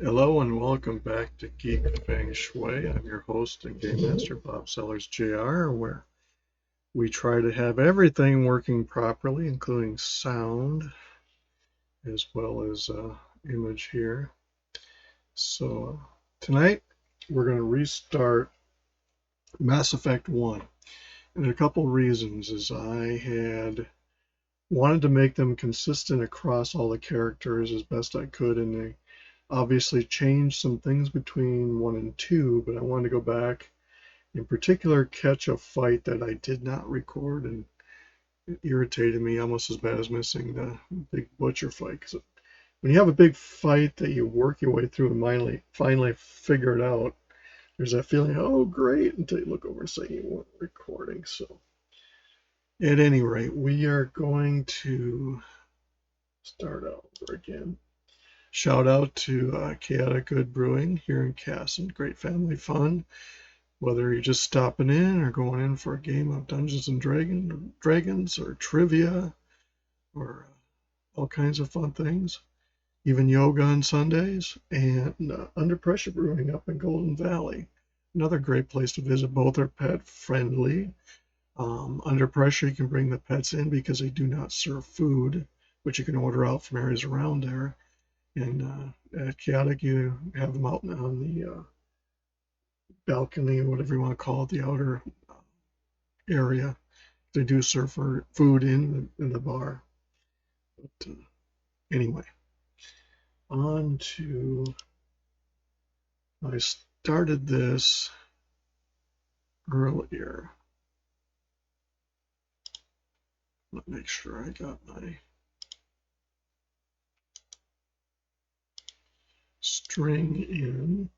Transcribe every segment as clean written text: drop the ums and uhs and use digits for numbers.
Hello and welcome back to Geek, Feng, Shui. I'm your host and Game Master, Bob Sellers Jr., where we try to have everything working properly, including sound, as well as image here. So tonight we're going to restart Mass Effect 1. And a couple reasons is I had wanted to make them consistent across all the characters as best I could, and they obviously changed some things between 1 and 2, but I wanted to go back, in particular, catch a fight that I did not record, and it irritated me almost as bad as missing the big butcher fight. Because when you have a big fight that you work your way through and finally figure it out, there's that feeling, oh great, until you look over and say you weren't recording. So at any rate, we are going to start over again. Shout out to Chaotic Good Brewing here in Casson. Great family fun. Whether you're just stopping in or going in for a game of Dungeons and Dragons or trivia or all kinds of fun things. Even yoga on Sundays. And Under Pressure Brewing up in Golden Valley. Another great place to visit. Both are pet friendly. Under Pressure, you can bring the pets in because they do not serve food, which you can order out from areas around there. And at Chaotic, you have them out on the balcony, or whatever you want to call it, the outer area. They do serve food in the bar. But anyway, on to, I started this earlier. Let me make sure I got my string in.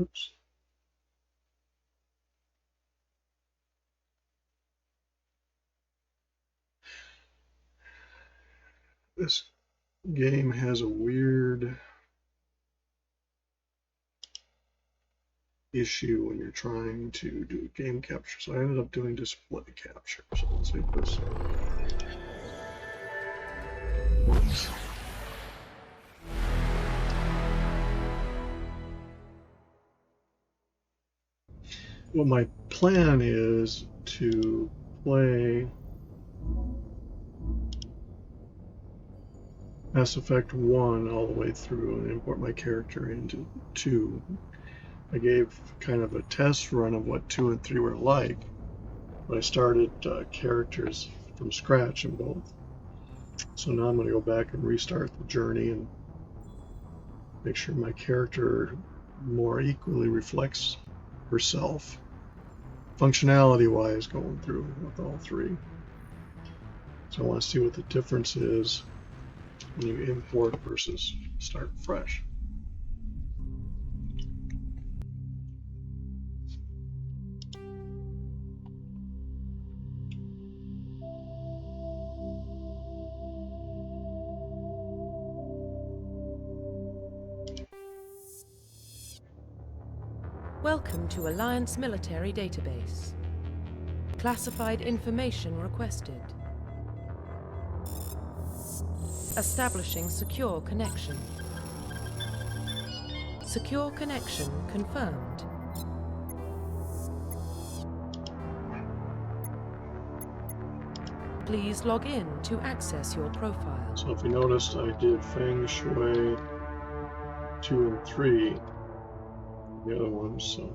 Oops. This game has a weird issue when you're trying to do game capture. So I ended up doing display capture. So let's make this. Oops. Well, my plan is to play Mass Effect 1 all the way through and import my character into 2. I gave kind of a test run of what 2 and 3 were like, but I started characters from scratch in both. So now I'm going to go back and restart the journey and make sure my character more equally reflects herself, functionality-wise, going through with all 3. So I want to see what the difference is when you import versus start fresh. Welcome to Alliance Military Database. Classified information requested. Establishing secure connection. Secure connection confirmed. Please log in to access your profile. So if you noticed, I did Feng, Shui 2 and 3, the other ones, so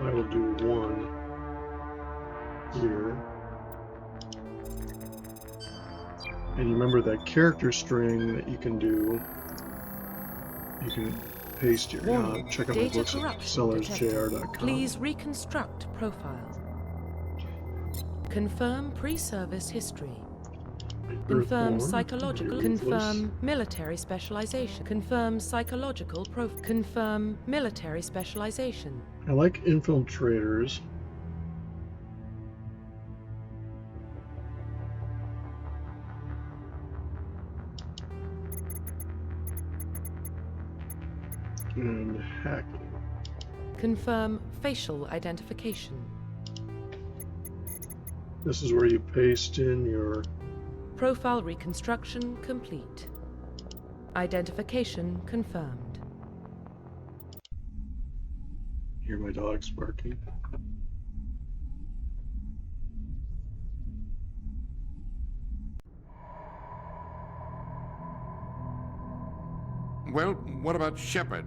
I will do 1 here. And you remember that character string that you can do, you can paste here. Check out my books at sellersjr.com. Please reconstruct profile. Confirm pre-service history. Confirm psychological. Confirm military specialization. Confirm psychological profile. Confirm military specialization. I like infiltrators. And hacking. Confirm facial identification. This is where you paste in your Profile reconstruction complete. Identification confirmed. Hear my dogs barking. Well, what about Shepard?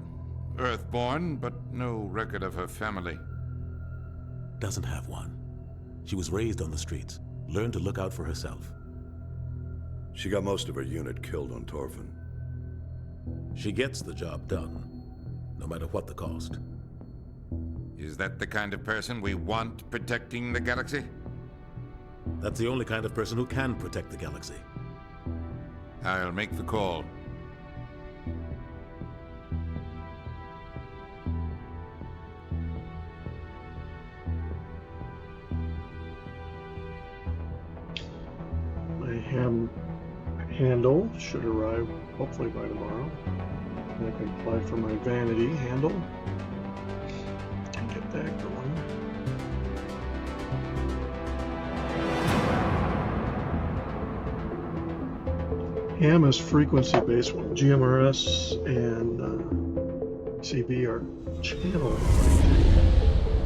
Earthborn, but no record of her family. Doesn't have one. She was raised on the streets, learned to look out for herself. She got most of her unit killed on Torfin. She gets the job done, no matter what the cost. Is that the kind of person we want protecting the galaxy? That's the only kind of person who can protect the galaxy. I'll make the call. My handle should arrive hopefully by tomorrow. And I can apply for my vanity handle and get that going. Ham is frequency-based, while GMRS and CB are channel.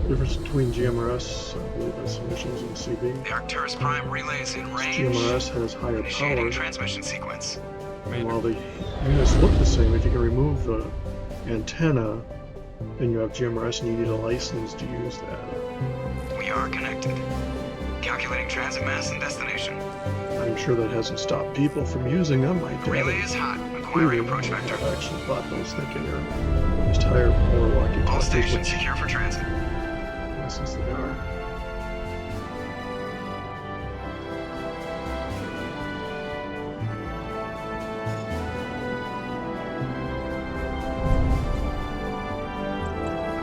Difference between GMRS, I believe that's emissions, and CB. The Arcturus Prime relay is in range. GMRS has higher Initiating power. transmission sequence. And while the units look the same, if you can remove the antenna, then you have GMRS and you need a license to use that. We are connected. Calculating transit mass and destination. I'm sure that hasn't stopped people from using them. My dad Relay is hot. Acquiring approach vector. I actually thought those thinking they're just higher power walkie-talkies. All stations secure for transit. Since they are.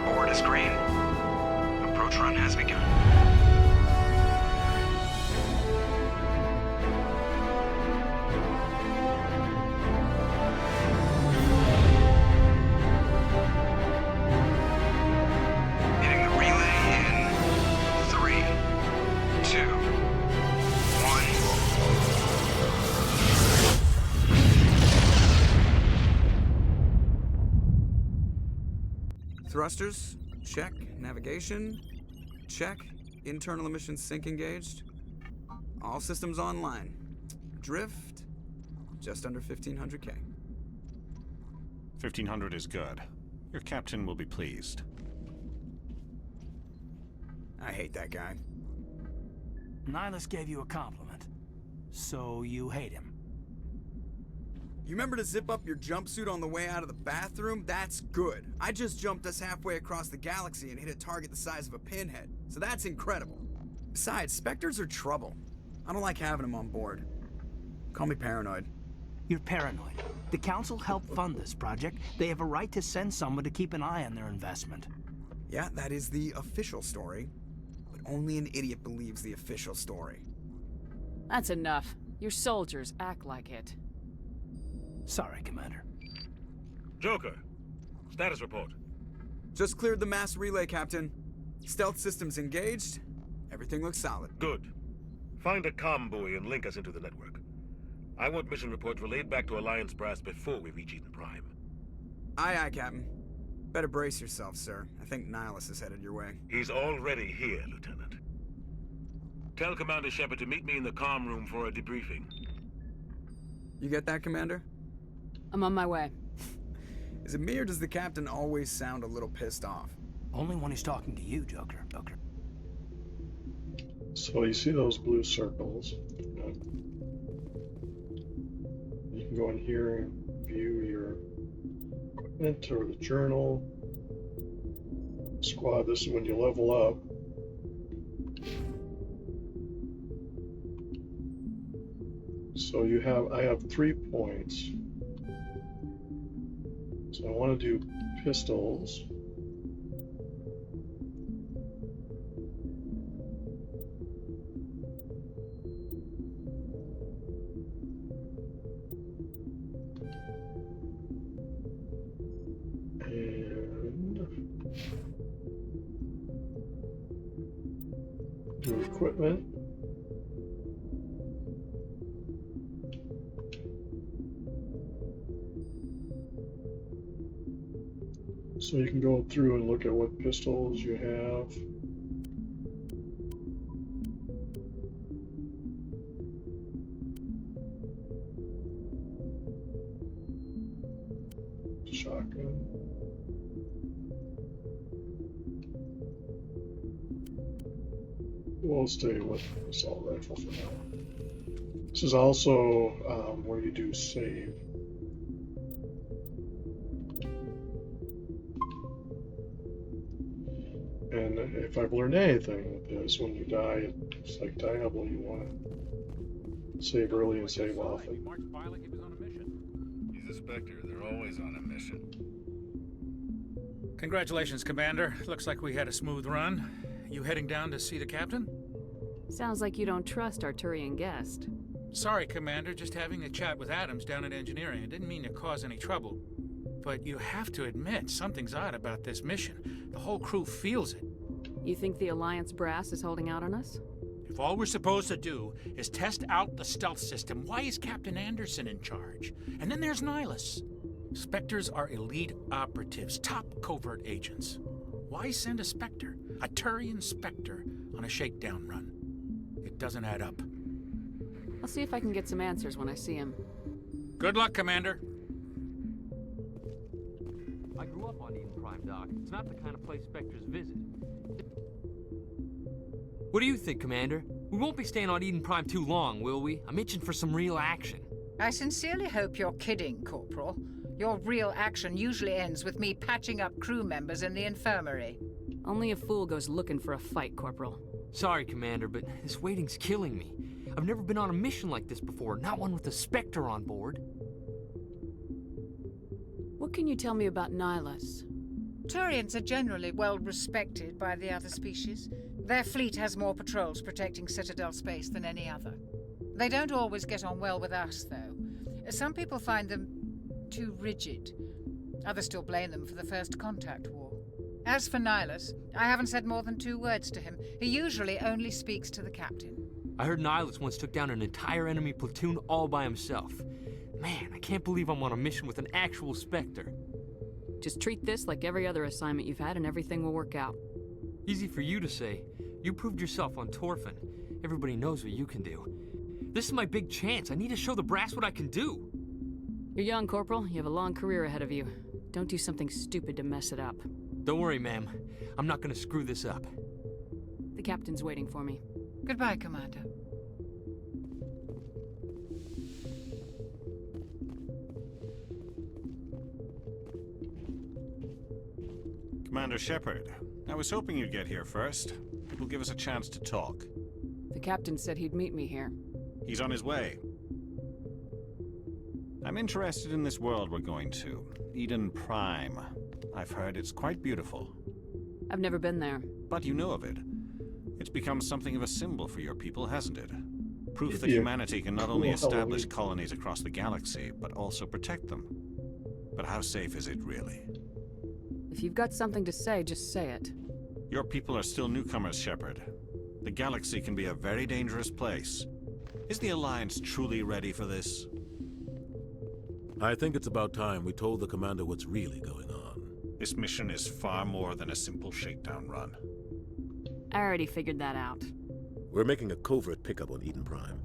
Board is green. Approach run has begun. Hitting the relay in 3, 2, 1. Thrusters, check. Navigation, check. Internal emissions sync engaged. All systems online. Drift, just under 1500K. 1500 is good. Your captain will be pleased. I hate that guy. Nihilus gave you a compliment, so you hate him. You remember to zip up your jumpsuit on the way out of the bathroom? That's good. I just jumped us halfway across the galaxy and hit a target the size of a pinhead, so that's incredible. Besides, Spectres are trouble. I don't like having them on board. Call me paranoid. You're paranoid. The Council helped fund this project. They have a right to send someone to keep an eye on their investment. Yeah, that is the official story. But only an idiot believes the official story. That's enough. Your soldiers act like it. Sorry, Commander. Joker, status report. Just cleared the mass relay, Captain. Stealth systems engaged. Everything looks solid. Good. Find a comm buoy and link us into the network. I want mission reports relayed back to Alliance Brass before we reach Eden Prime. Aye, aye, Captain. Better brace yourself, sir. I think Nihilus is headed your way. He's already here, Lieutenant. Tell Commander Shepard to meet me in the comm room for a debriefing. You get that, Commander? I'm on my way. Is it me or does the Captain always sound a little pissed off? Only when he's talking to you, Joker. So you see those blue circles. You can go in here and view your equipment or the journal. Squad, this is when you level up. So I have 3 points. So I want to do pistols. Do equipment. So you can go through and look at what pistols you have. Shotgun. We'll stay with assault rifle for now. This is also where you do save. And if I've learned anything with this, when you die, it's like Diablo, you want to save early and save often. He's a Spectre. They're always on a mission. Congratulations, Commander. Looks like we had a smooth run. You heading down to see the captain? Sounds like you don't trust our Turian guest. Sorry, Commander. Just having a chat with Adams down at engineering. I didn't mean to cause any trouble. But you have to admit, something's odd about this mission. The whole crew feels it. You think the Alliance brass is holding out on us? If all we're supposed to do is test out the stealth system, why is Captain Anderson in charge? And then there's Nihilus. Spectres are elite operatives, top covert agents. Why send a Spectre, a Turian Spectre, on a shakedown run? It doesn't add up. I'll see if I can get some answers when I see him. Good luck, Commander. I grew up on Eden Prime, Doc. It's not the kind of place Spectres visit. What do you think, Commander? We won't be staying on Eden Prime too long, will we? I'm itching for some real action. I sincerely hope you're kidding, Corporal. Your real action usually ends with me patching up crew members in the infirmary. Only a fool goes looking for a fight, Corporal. Sorry, Commander, but this waiting's killing me. I've never been on a mission like this before, not one with a Spectre on board. What can you tell me about Nihilus? Turians are generally well respected by the other species. Their fleet has more patrols protecting Citadel space than any other. They don't always get on well with us, though. Some people find them too rigid. Others still blame them for the First Contact War. As for Nihilus, I haven't said more than 2 words to him. He usually only speaks to the captain. I heard Nihilus once took down an entire enemy platoon all by himself. Man, I can't believe I'm on a mission with an actual Spectre. Just treat this like every other assignment you've had and everything will work out. Easy for you to say. You proved yourself on Torfin. Everybody knows what you can do. This is my big chance. I need to show the brass what I can do. You're young, Corporal. You have a long career ahead of you. Don't do something stupid to mess it up. Don't worry, ma'am. I'm not gonna screw this up. The captain's waiting for me. Goodbye, Commander. Commander Shepard, I was hoping you'd get here first. It will give us a chance to talk. The captain said he'd meet me here. He's on his way. I'm interested in this world we're going to. Eden Prime. I've heard it's quite beautiful. I've never been there. But you know of it. It's become something of a symbol for your people, hasn't it? Proof that humanity can not only establish colonies across the galaxy, but also protect them. But how safe is it, really? If you've got something to say, just say it. Your people are still newcomers, Shepard. The galaxy can be a very dangerous place. Is the Alliance truly ready for this? I think it's about time we told the commander what's really going on. This mission is far more than a simple shakedown run. I already figured that out. We're making a covert pickup on Eden Prime.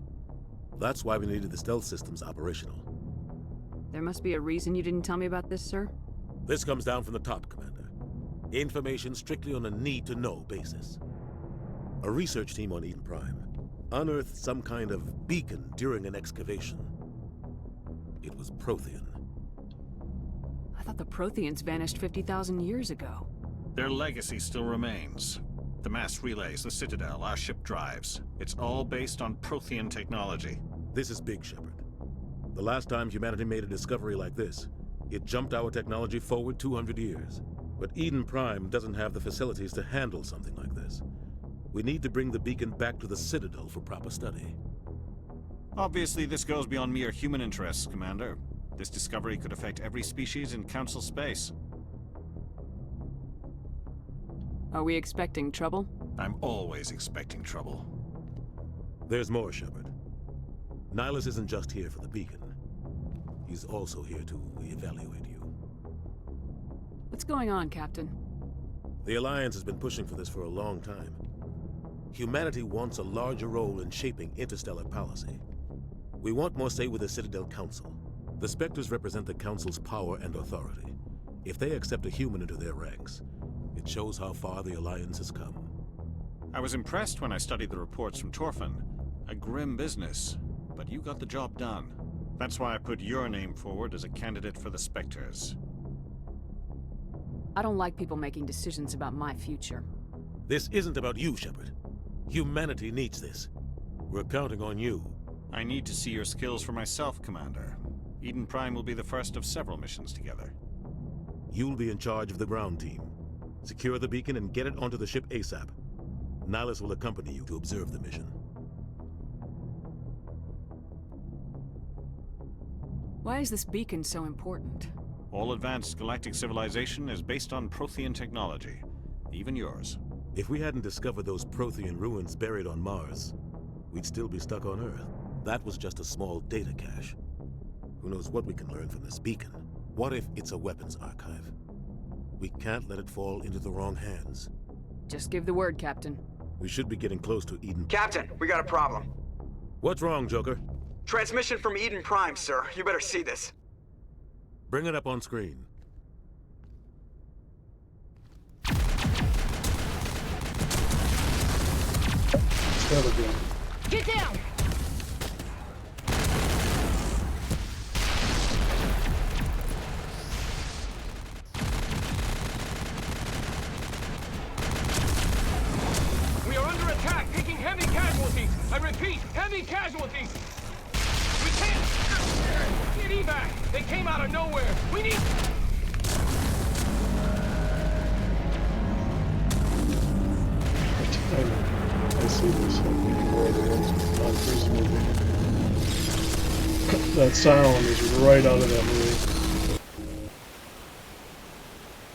That's why we needed the stealth systems operational. There must be a reason you didn't tell me about this, sir? This comes down from the top, Commander. Information strictly on a need-to-know basis. A research team on Eden Prime unearthed some kind of beacon during an excavation. It was Prothean. I thought the Protheans vanished 50,000 years ago. Their legacy still remains. The mass relays, the Citadel, our ship drives. It's all based on Prothean technology. This is big, Shepard. The last time humanity made a discovery like this, it jumped our technology forward 200 years. But Eden Prime doesn't have the facilities to handle something like this. We need to bring the beacon back to the Citadel for proper study. Obviously, this goes beyond mere human interests, Commander. This discovery could affect every species in Council space. Are we expecting trouble? I'm always expecting trouble. There's more, Shepard. Nihilus isn't just here for the beacon. He's also here to evaluate you. What's going on, Captain? The Alliance has been pushing for this for a long time. Humanity wants a larger role in shaping interstellar policy. We want more say with the Citadel Council. The Spectres represent the Council's power and authority. If they accept a human into their ranks, it shows how far the Alliance has come. I was impressed when I studied the reports from Torfin. A grim business, but you got the job done. That's why I put your name forward as a candidate for the Spectres. I don't like people making decisions about my future. This isn't about you, Shepard. Humanity needs this. We're counting on you. I need to see your skills for myself, Commander. Eden Prime will be the first of several missions together. You'll be in charge of the ground team. Secure the beacon and get it onto the ship ASAP. Nihilus will accompany you to observe the mission. Why is this beacon so important? All advanced galactic civilization is based on Prothean technology. Even yours. If we hadn't discovered those Prothean ruins buried on Mars, we'd still be stuck on Earth. That was just a small data cache. Who knows what we can learn from this beacon? What if it's a weapons archive? We can't let it fall into the wrong hands. Just give the word, Captain. We should be getting close to Eden. Captain, we got a problem. What's wrong, Joker? Transmission from Eden Prime, sir. You better see this. Bring it up on screen. Get down! We are under attack, taking heavy casualties. I repeat, heavy casualties. We can't get evac. They came out of nowhere. We need. I see this right there on first movie. That sound is right out of that movie.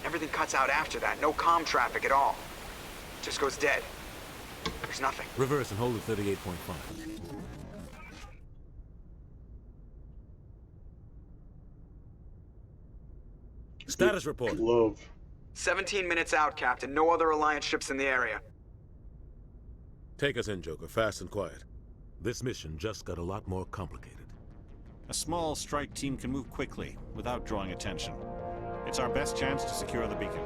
Everything cuts out after that. No comm traffic at all. Just goes dead. There's nothing. Reverse and hold at 38.5. Status report. Love. 17 minutes out, Captain. No other Alliance ships in the area. Take us in, Joker, fast and quiet. This mission just got a lot more complicated. A small strike team can move quickly, without drawing attention. It's our best chance to secure the beacon.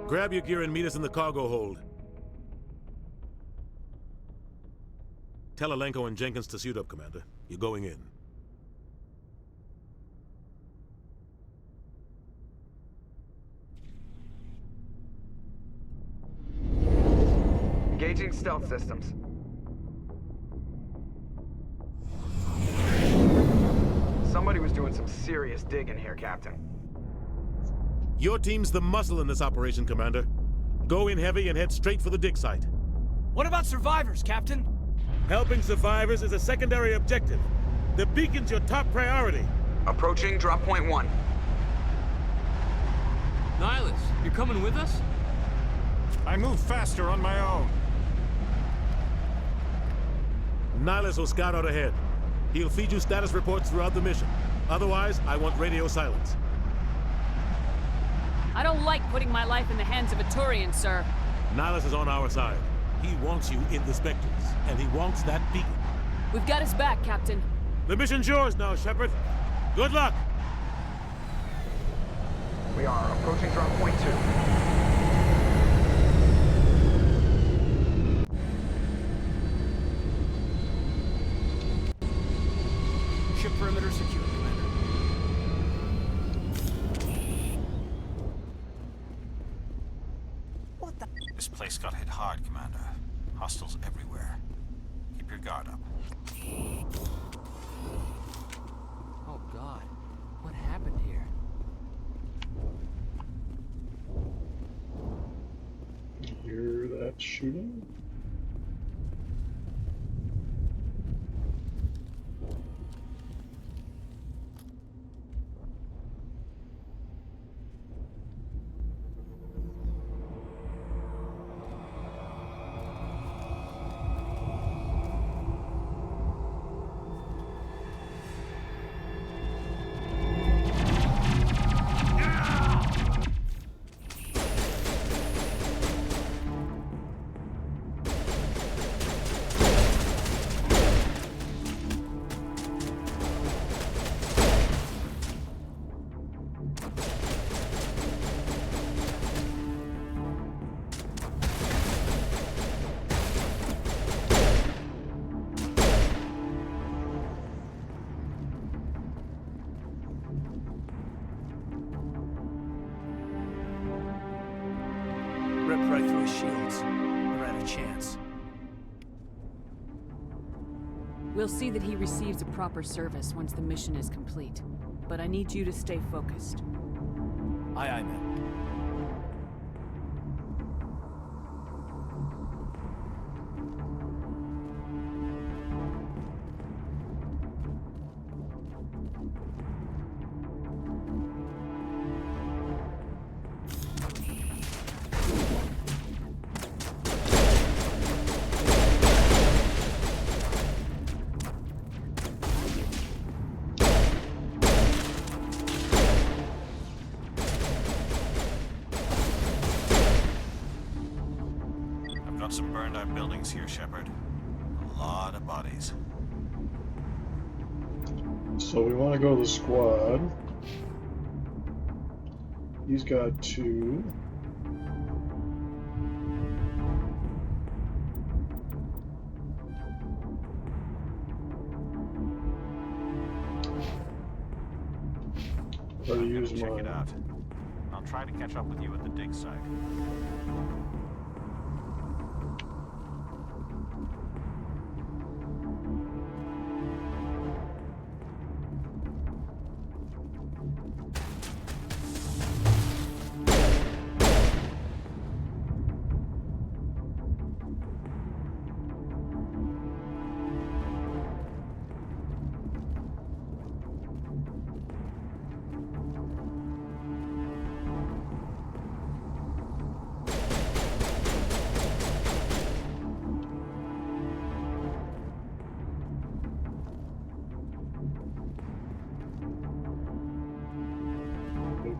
Grab your gear and meet us in the cargo hold. Tell Alenko and Jenkins to suit up, Commander. You're going in. Engaging stealth systems. Somebody was doing some serious digging here, Captain. Your team's the muscle in this operation, Commander. Go in heavy and head straight for the dig site. What about survivors, Captain? Helping survivors is a secondary objective. The beacon's your top priority. Approaching drop point 1. Nihilus, you're coming with us? I move faster on my own. Nihilus will scout out ahead. He'll feed you status reports throughout the mission. Otherwise, I want radio silence. I don't like putting my life in the hands of a Turian, sir. Nihilus is on our side. He wants you in the Spectres, and he wants that beacon. We've got his back, Captain. The mission's yours now, Shepard. Good luck! We are approaching drop point 2. Ship perimeter secure, Commander. What the? This place got hit hard, Commander. Hostiles everywhere. Keep your guard up. Oh God, what happened here? You hear that shooting? right through his shields. Never had a chance. We'll see that he receives a proper service once the mission is complete. But I need you to stay focused. Aye, aye, ma'am. Got some burned out buildings here, Shepard. A lot of bodies. So we want to go to the squad. He's got 2. Better use Check mine. it out. I'll try to catch up with you at the dig site.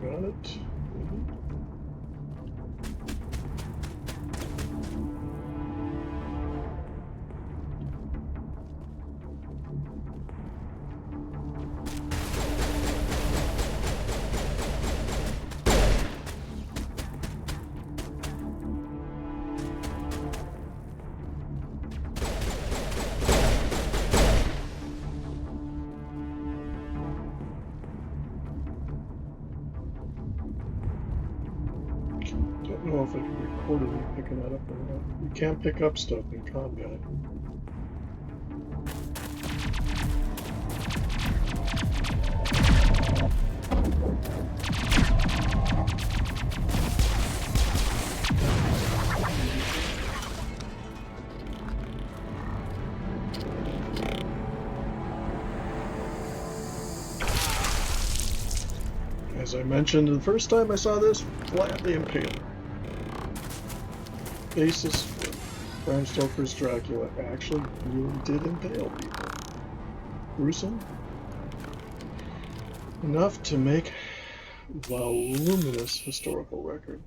Got it. Don't know if it recorded me picking that up or not. You can't pick up stuff in combat. As I mentioned the first time I saw this, Vlad the Impaler. Basis for Bram Stoker's Dracula actually really did impale people. Gruesome enough to make voluminous historical record.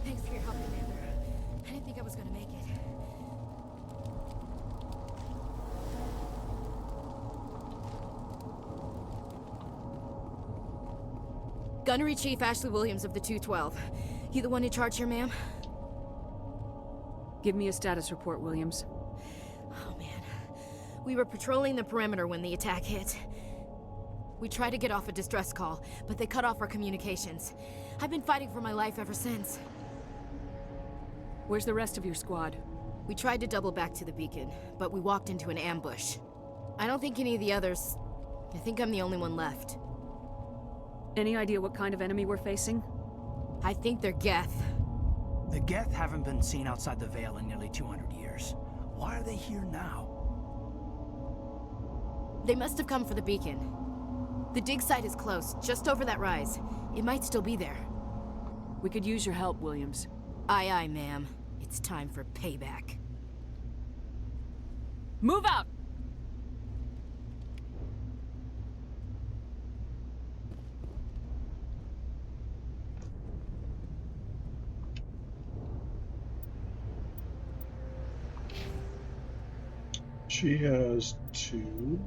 Thanks for your help, Commander. I didn't think I was gonna make it. Gunnery Chief Ashley Williams of the 212. You the one in charge here, ma'am? Give me a status report, Williams. Oh, man. We were patrolling the perimeter when the attack hit. We tried to get off a distress call, but they cut off our communications. I've been fighting for my life ever since. Where's the rest of your squad? We tried to double back to the beacon, but we walked into an ambush. I don't think any of the others... I think I'm the only one left. Any idea what kind of enemy we're facing? I think they're Geth. The Geth haven't been seen outside the Veil in nearly 200 years. Why are they here now? They must have come for the beacon. The dig site is close, just over that rise. It might still be there. We could use your help, Williams. Aye, aye, ma'am. It's time for payback. Move out! She has 2.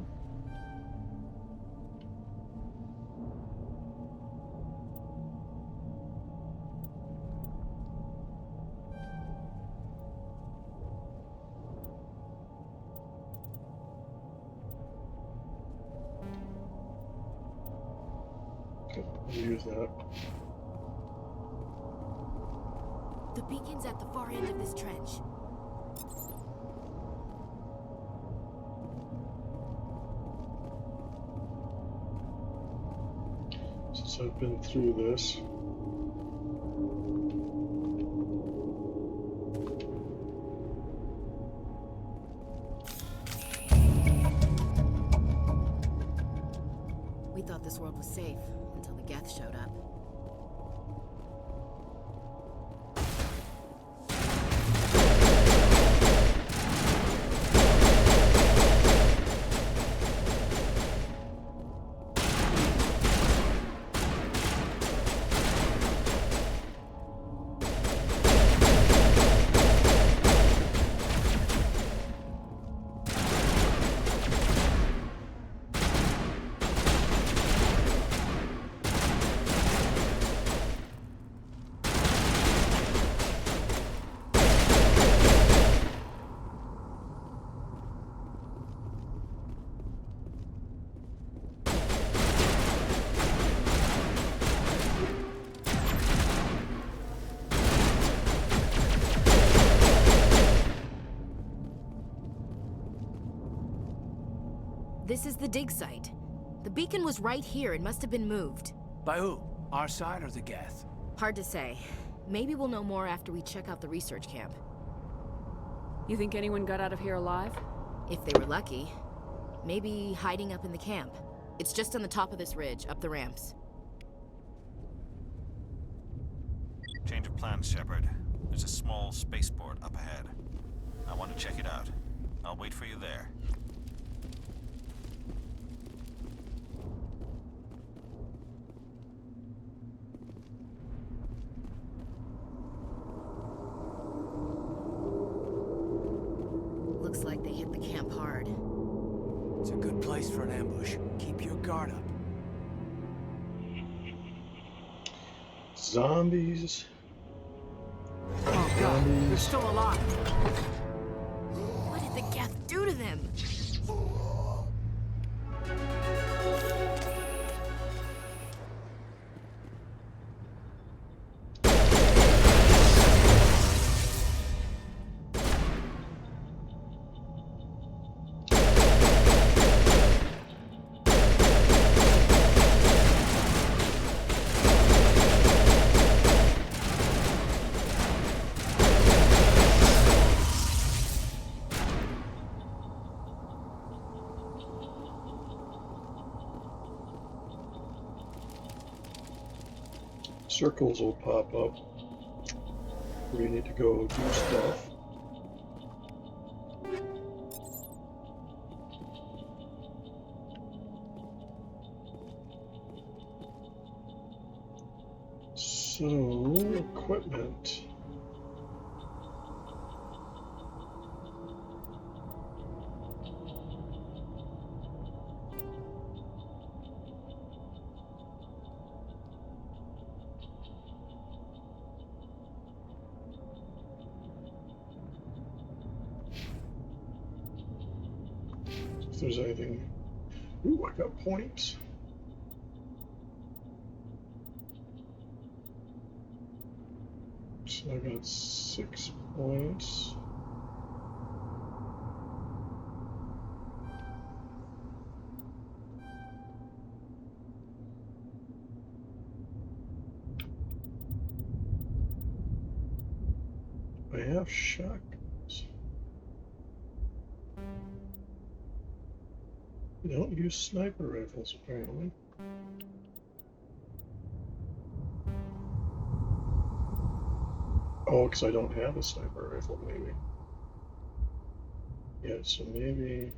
I'll use that. The beacon's at the far end of this trench. Since I've been through this. We thought this world was safe until the Geth showed up. This is the dig site. The beacon was right here. It must have been moved. By who? Our side or the Geth? Hard to say. Maybe we'll know more after we check out the research camp. You think anyone got out of here alive? If they were lucky. Maybe hiding up in the camp. It's just on the top of this ridge, up the ramps. Change of plans, Shepard. There's a small spaceport up ahead. I want to check it out. I'll wait for you there. Looks like they hit the camp hard. It's a good place for an ambush. Keep your guard up. Zombies. Oh god, they're still alive. What did the Geth do to them? Circles will pop up where you need to go do stuff. So, equipment. If there's anything. Ooh, I got points. So I got 6 points. I have shotguns. You don't use sniper rifles, apparently. Oh, because I don't have a sniper rifle, maybe. Yeah, so maybe...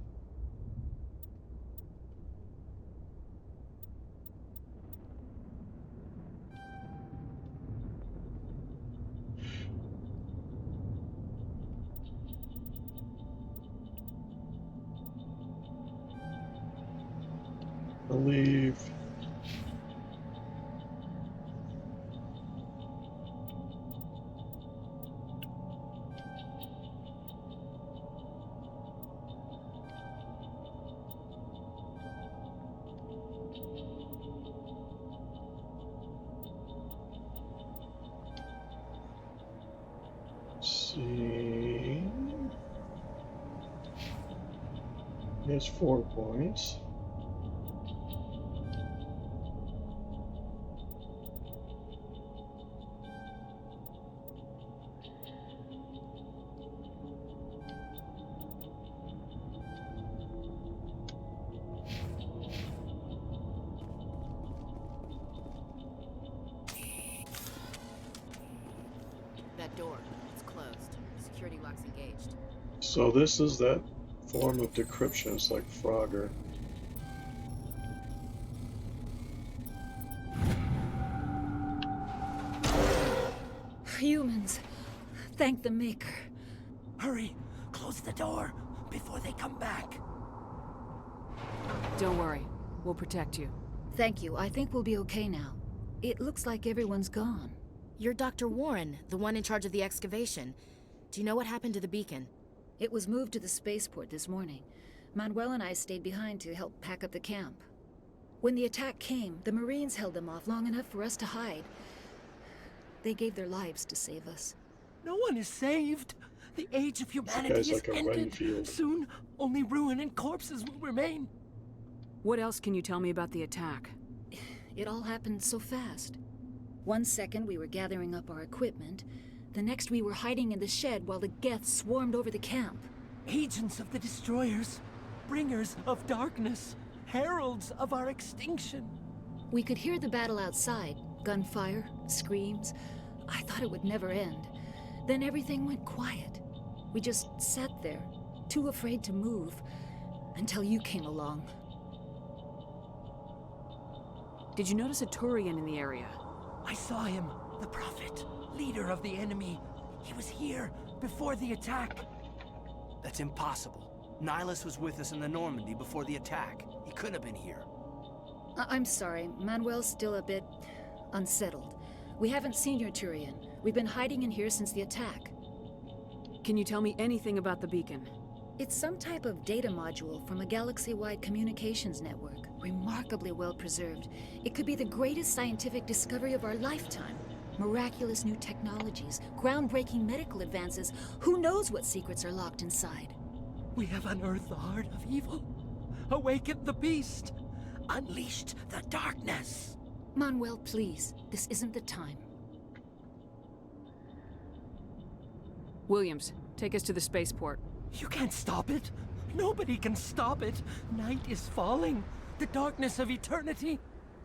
believe He has 4 points. That door, it's closed. Security lock's engaged. So this is that form of decryption. It's like Frogger. Humans, thank the Maker. Hurry! Close the door before they come back. Don't worry. We'll protect you. Thank you. I think we'll be okay now. It looks like everyone's gone. You're Dr. Warren, the one in charge of the excavation. Do you know what happened to the beacon? It was moved to the spaceport this morning. Manuel and I stayed behind to help pack up the camp. When the attack came, the Marines held them off long enough for us to hide. They gave their lives to save us. No one is saved. The age of humanity This is guy's like a ended. Renfield. Soon, only ruin and corpses will remain. What else can you tell me about the attack? It all happened so fast. One second we were gathering up our equipment. The next we were hiding in the shed while the Geth swarmed over the camp. Agents of the Destroyers, bringers of darkness, heralds of our extinction. We could hear the battle outside. Gunfire, screams. I thought it would never end. Then everything went quiet. We just sat there, too afraid to move, until you came along. Did you notice a Turian in the area? I saw him, the Prophet, leader of the enemy. He was here before the attack. That's impossible. Nihilus was with us in the Normandy before the attack. He couldn't have been here. I'm sorry, Manuel's still a bit unsettled. We haven't seen your Turian. We've been hiding in here since the attack. Can you tell me anything about the beacon? It's some type of data module from a galaxy-wide communications network. Remarkably well preserved. It could be the greatest scientific discovery of our lifetime. Miraculous new technologies, groundbreaking medical advances. Who knows what secrets are locked inside? We have unearthed the heart of evil, awakened the beast, unleashed the darkness. Manuel, please. This isn't the time. Williams, take us to the spaceport. You can't stop it. Nobody can stop it. Night is falling. The darkness of eternity.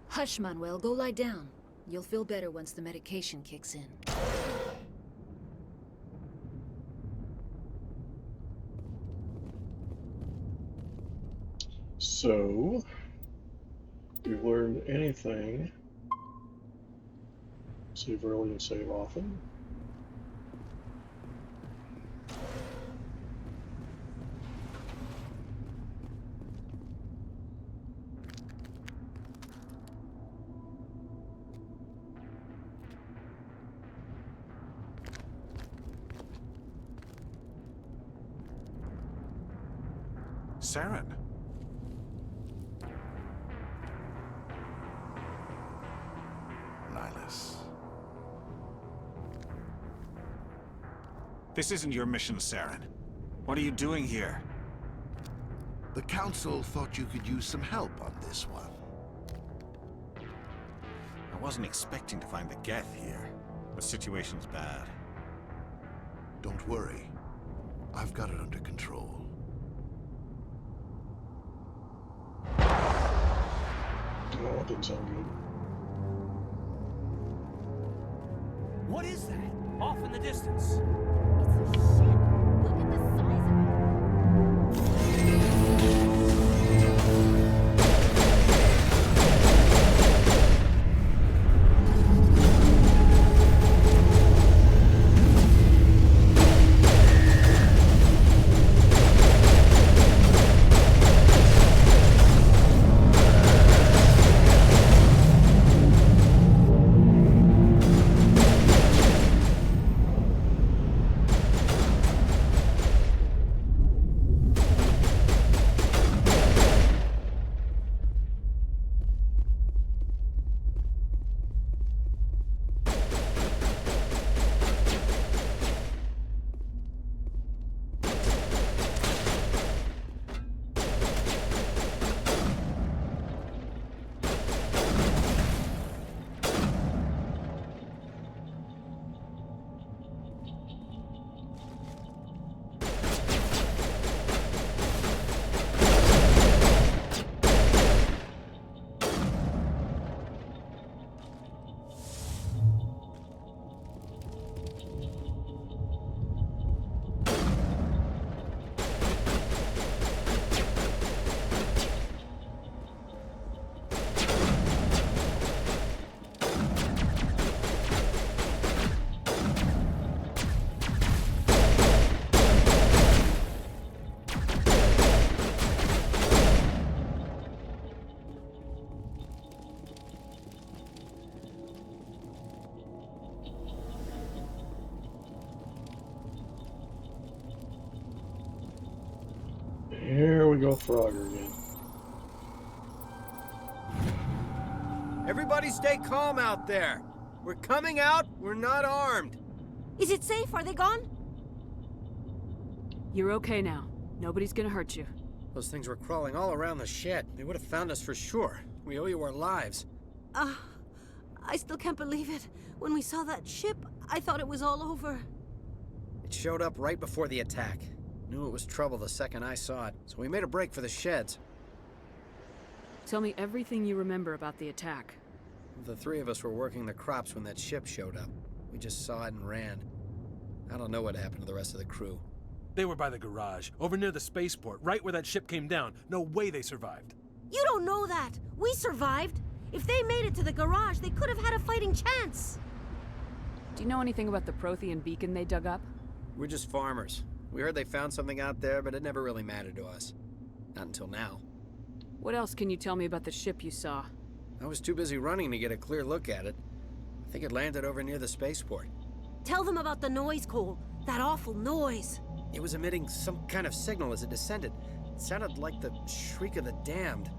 Hush, Manuel. Go lie down. You'll feel better once the medication kicks in. So, if you've learned anything, save early and save often. Saren. Nihilus. This isn't your mission, Saren. What are you doing here? The Council thought you could use some help on this one. I wasn't expecting to find the Geth here. The situation's bad. Don't worry. I've got it under control. Oh, that didn't sound good. What is that? Off in the distance. we go, Frogger again. Everybody stay calm out there. We're coming out, we're not armed. Is it safe? Are they gone? You're okay now. Nobody's gonna hurt you. Those things were crawling all around the shed. They would have found us for sure. We owe you our lives. I still can't believe it. When we saw that ship, I thought it was all over. It showed up right before the attack. Knew it was trouble the second I saw it, so we made a break for the sheds. Tell me everything you remember about the attack. The three of us were working the crops when that ship showed up. We just saw it and ran. I don't know what happened to the rest of the crew. They were by the garage, over near the spaceport, right where that ship came down. No way they survived. You don't know that. We survived. If they made it to the garage, they could have had a fighting chance. Do you know anything about the Prothean beacon they dug up? We're just farmers. We heard they found something out there, but it never really mattered to us. Not until now. What else can you tell me about the ship you saw? I was too busy running to get a clear look at it. I think it landed over near the spaceport. Tell them about the noise, Cole. That awful noise. It was emitting some kind of signal as it descended. It sounded like the shriek of the damned.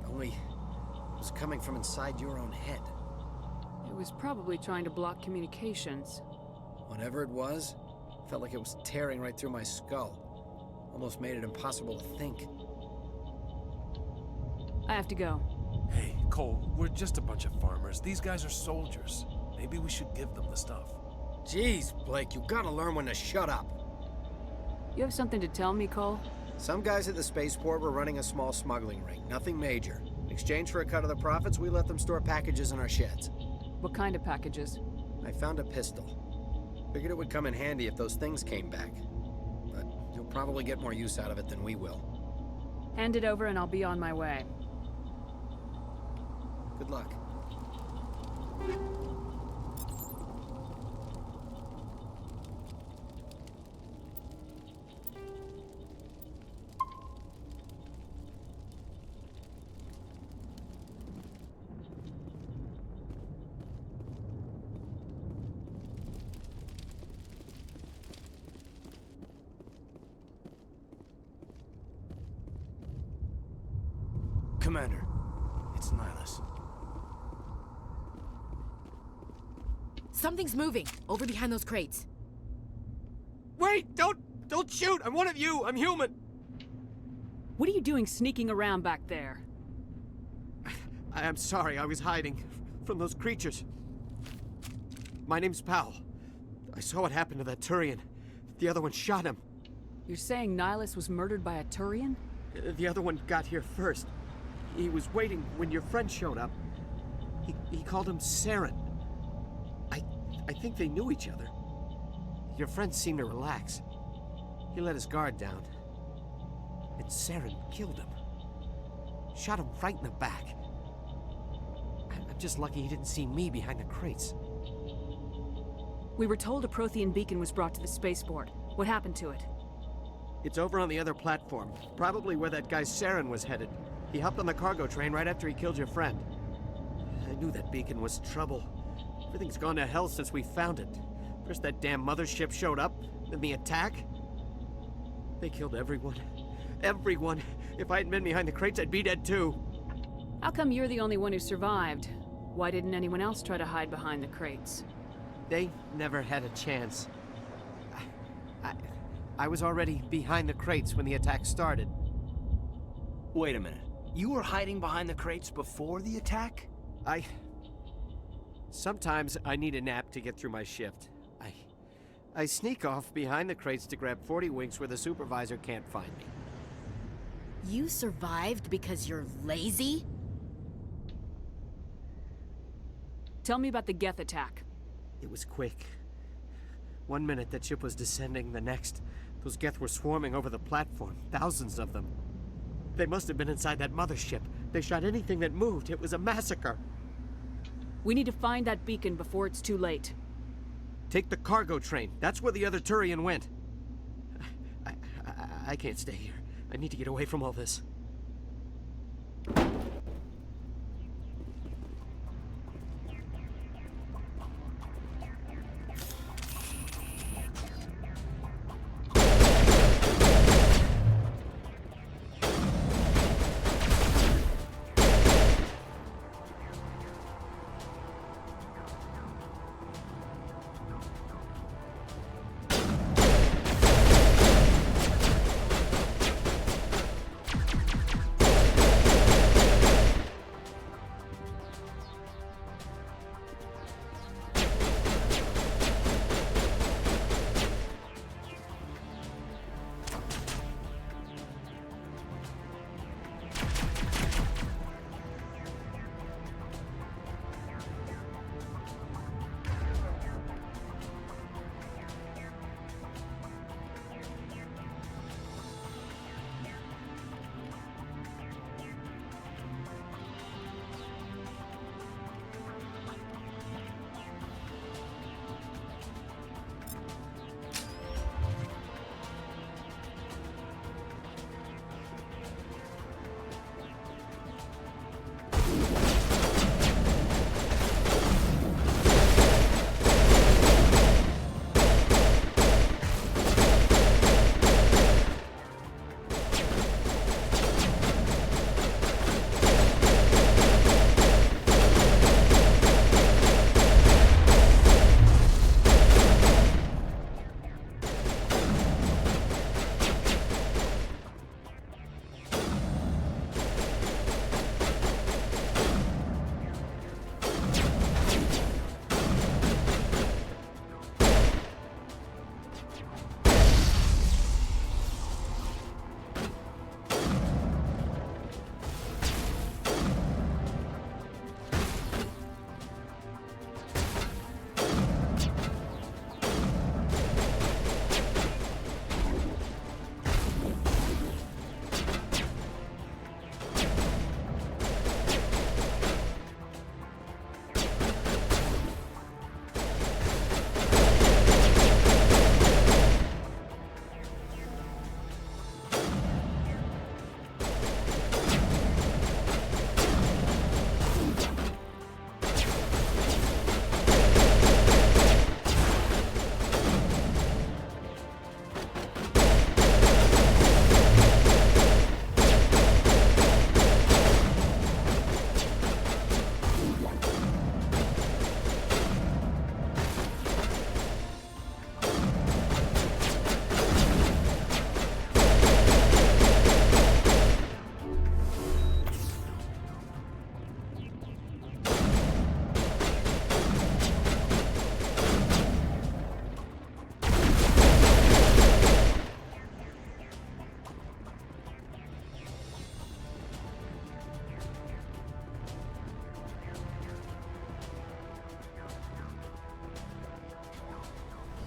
Only it was coming from inside your own head. It was probably trying to block communications. Whatever it was, felt like it was tearing right through my skull. Almost made it impossible to think. I have to go. Hey, Cole, we're just a bunch of farmers. These guys are soldiers. Maybe we should give them the stuff. Jeez, Blake, you gotta learn when to shut up. You have something to tell me, Cole? Some guys at the spaceport were running a small smuggling ring, nothing major. In exchange for a cut of the profits, we let them store packages in our sheds. What kind of packages? I found a pistol. Figured it would come in handy if those things came back. But you'll probably get more use out of it than we will. Hand it over and I'll be on my way. Good luck. Commander, it's Nihilus. Something's moving, over behind those crates. Wait! Don't shoot! I'm one of you! I'm human! What are you doing sneaking around back there? I'm sorry, I was hiding from those creatures. My name's Powell. I saw what happened to that Turian. The other one shot him. You're saying Nihilus was murdered by a Turian? The other one got here first. He was waiting when your friend showed up. He called him Saren. I think they knew each other. Your friend seemed to relax. He let his guard down. And Saren killed him. Shot him right in the back. I'm just lucky he didn't see me behind the crates. We were told a Prothean beacon was brought to the spaceport. What happened to it? It's over on the other platform. Probably where that guy Saren was headed. He hopped on the cargo train right after he killed your friend. I knew that beacon was trouble. Everything's gone to hell since we found it. First that damn mothership showed up, then the attack. They killed everyone. Everyone. If I hadn't been behind the crates, I'd be dead too. How come you're the only one who survived? Why didn't anyone else try to hide behind the crates? They never had a chance. I was already behind the crates when the attack started. Wait a minute. You were hiding behind the crates before the attack? Sometimes I need a nap to get through my shift. I sneak off behind the crates to grab 40 winks where the supervisor can't find me. You survived because you're lazy? Tell me about the Geth attack. It was quick. 1 minute that ship was descending, the next, those Geth were swarming over the platform, thousands of them. They must have been inside that mothership. They shot anything that moved. It was a massacre. We need to find that beacon before it's too late. Take the cargo train. That's where the other Turian went. I can't stay here. I need to get away from all this.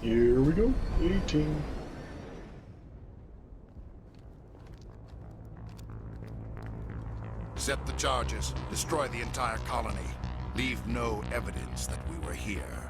Here we go. 18. Set the charges. Destroy the entire colony. Leave no evidence that we were here.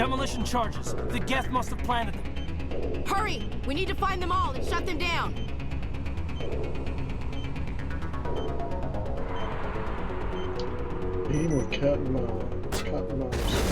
Demolition charges. The Geth must have planted them. Hurry! We need to find them all and shut them down. Game of cat and mouse. Cat and mouse.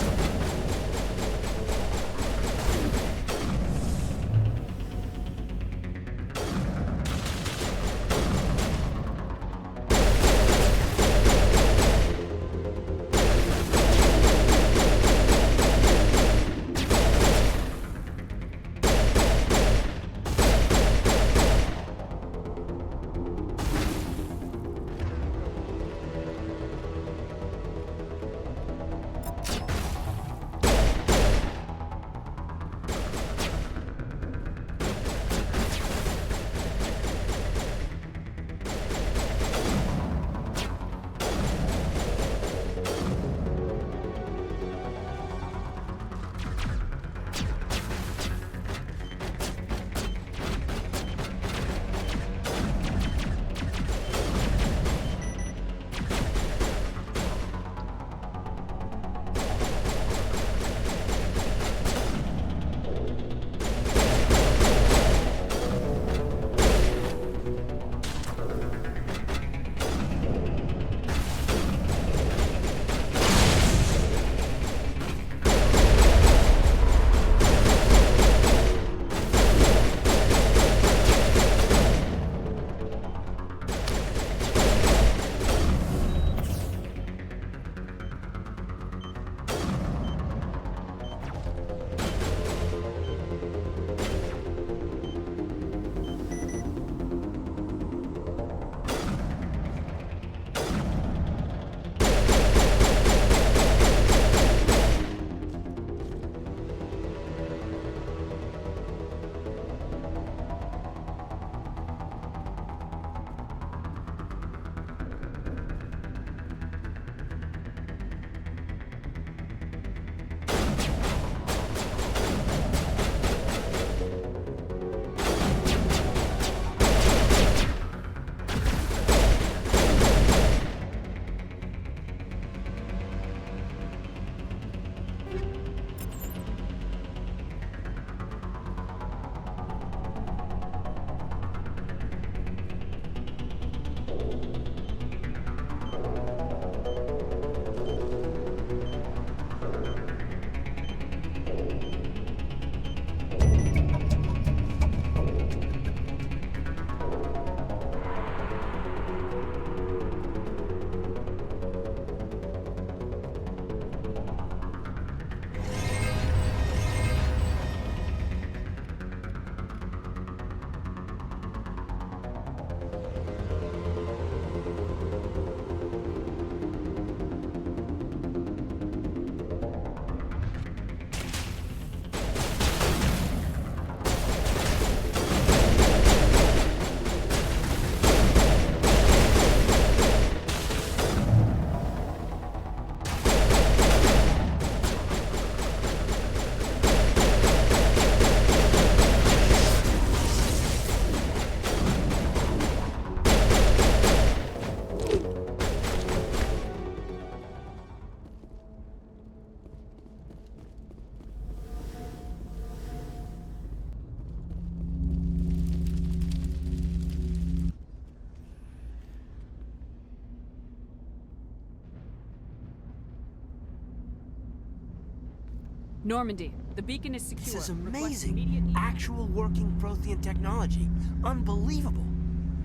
Normandy, The beacon is secure. This is Request amazing. immediate evac. Actual working Prothean technology. Unbelievable.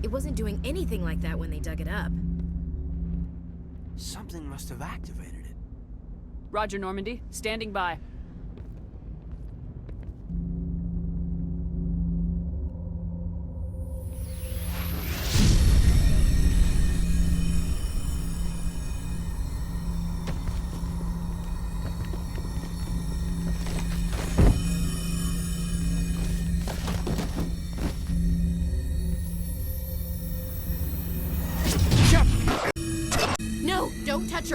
It wasn't doing anything like that when they dug it up. Something must have activated it. Roger, Normandy. Standing by. No, don't touch her.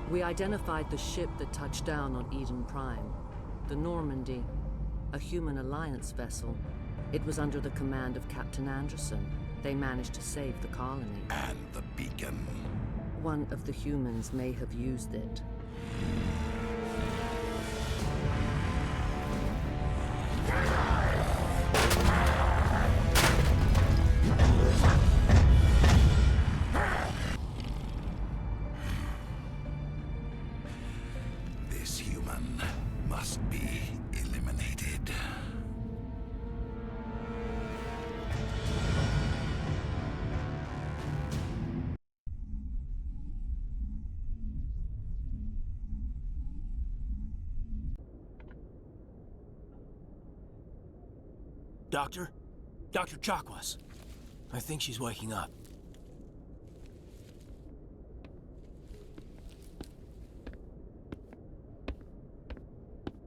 We identified the ship that touched down on Eden Prime. The Normandy, a human alliance vessel. It was under the command of Captain Anderson. They managed to save the colony. And the beacon. One of the humans may have used it. This human must be eliminated. Doctor? Dr. Chakwas. I think she's waking up.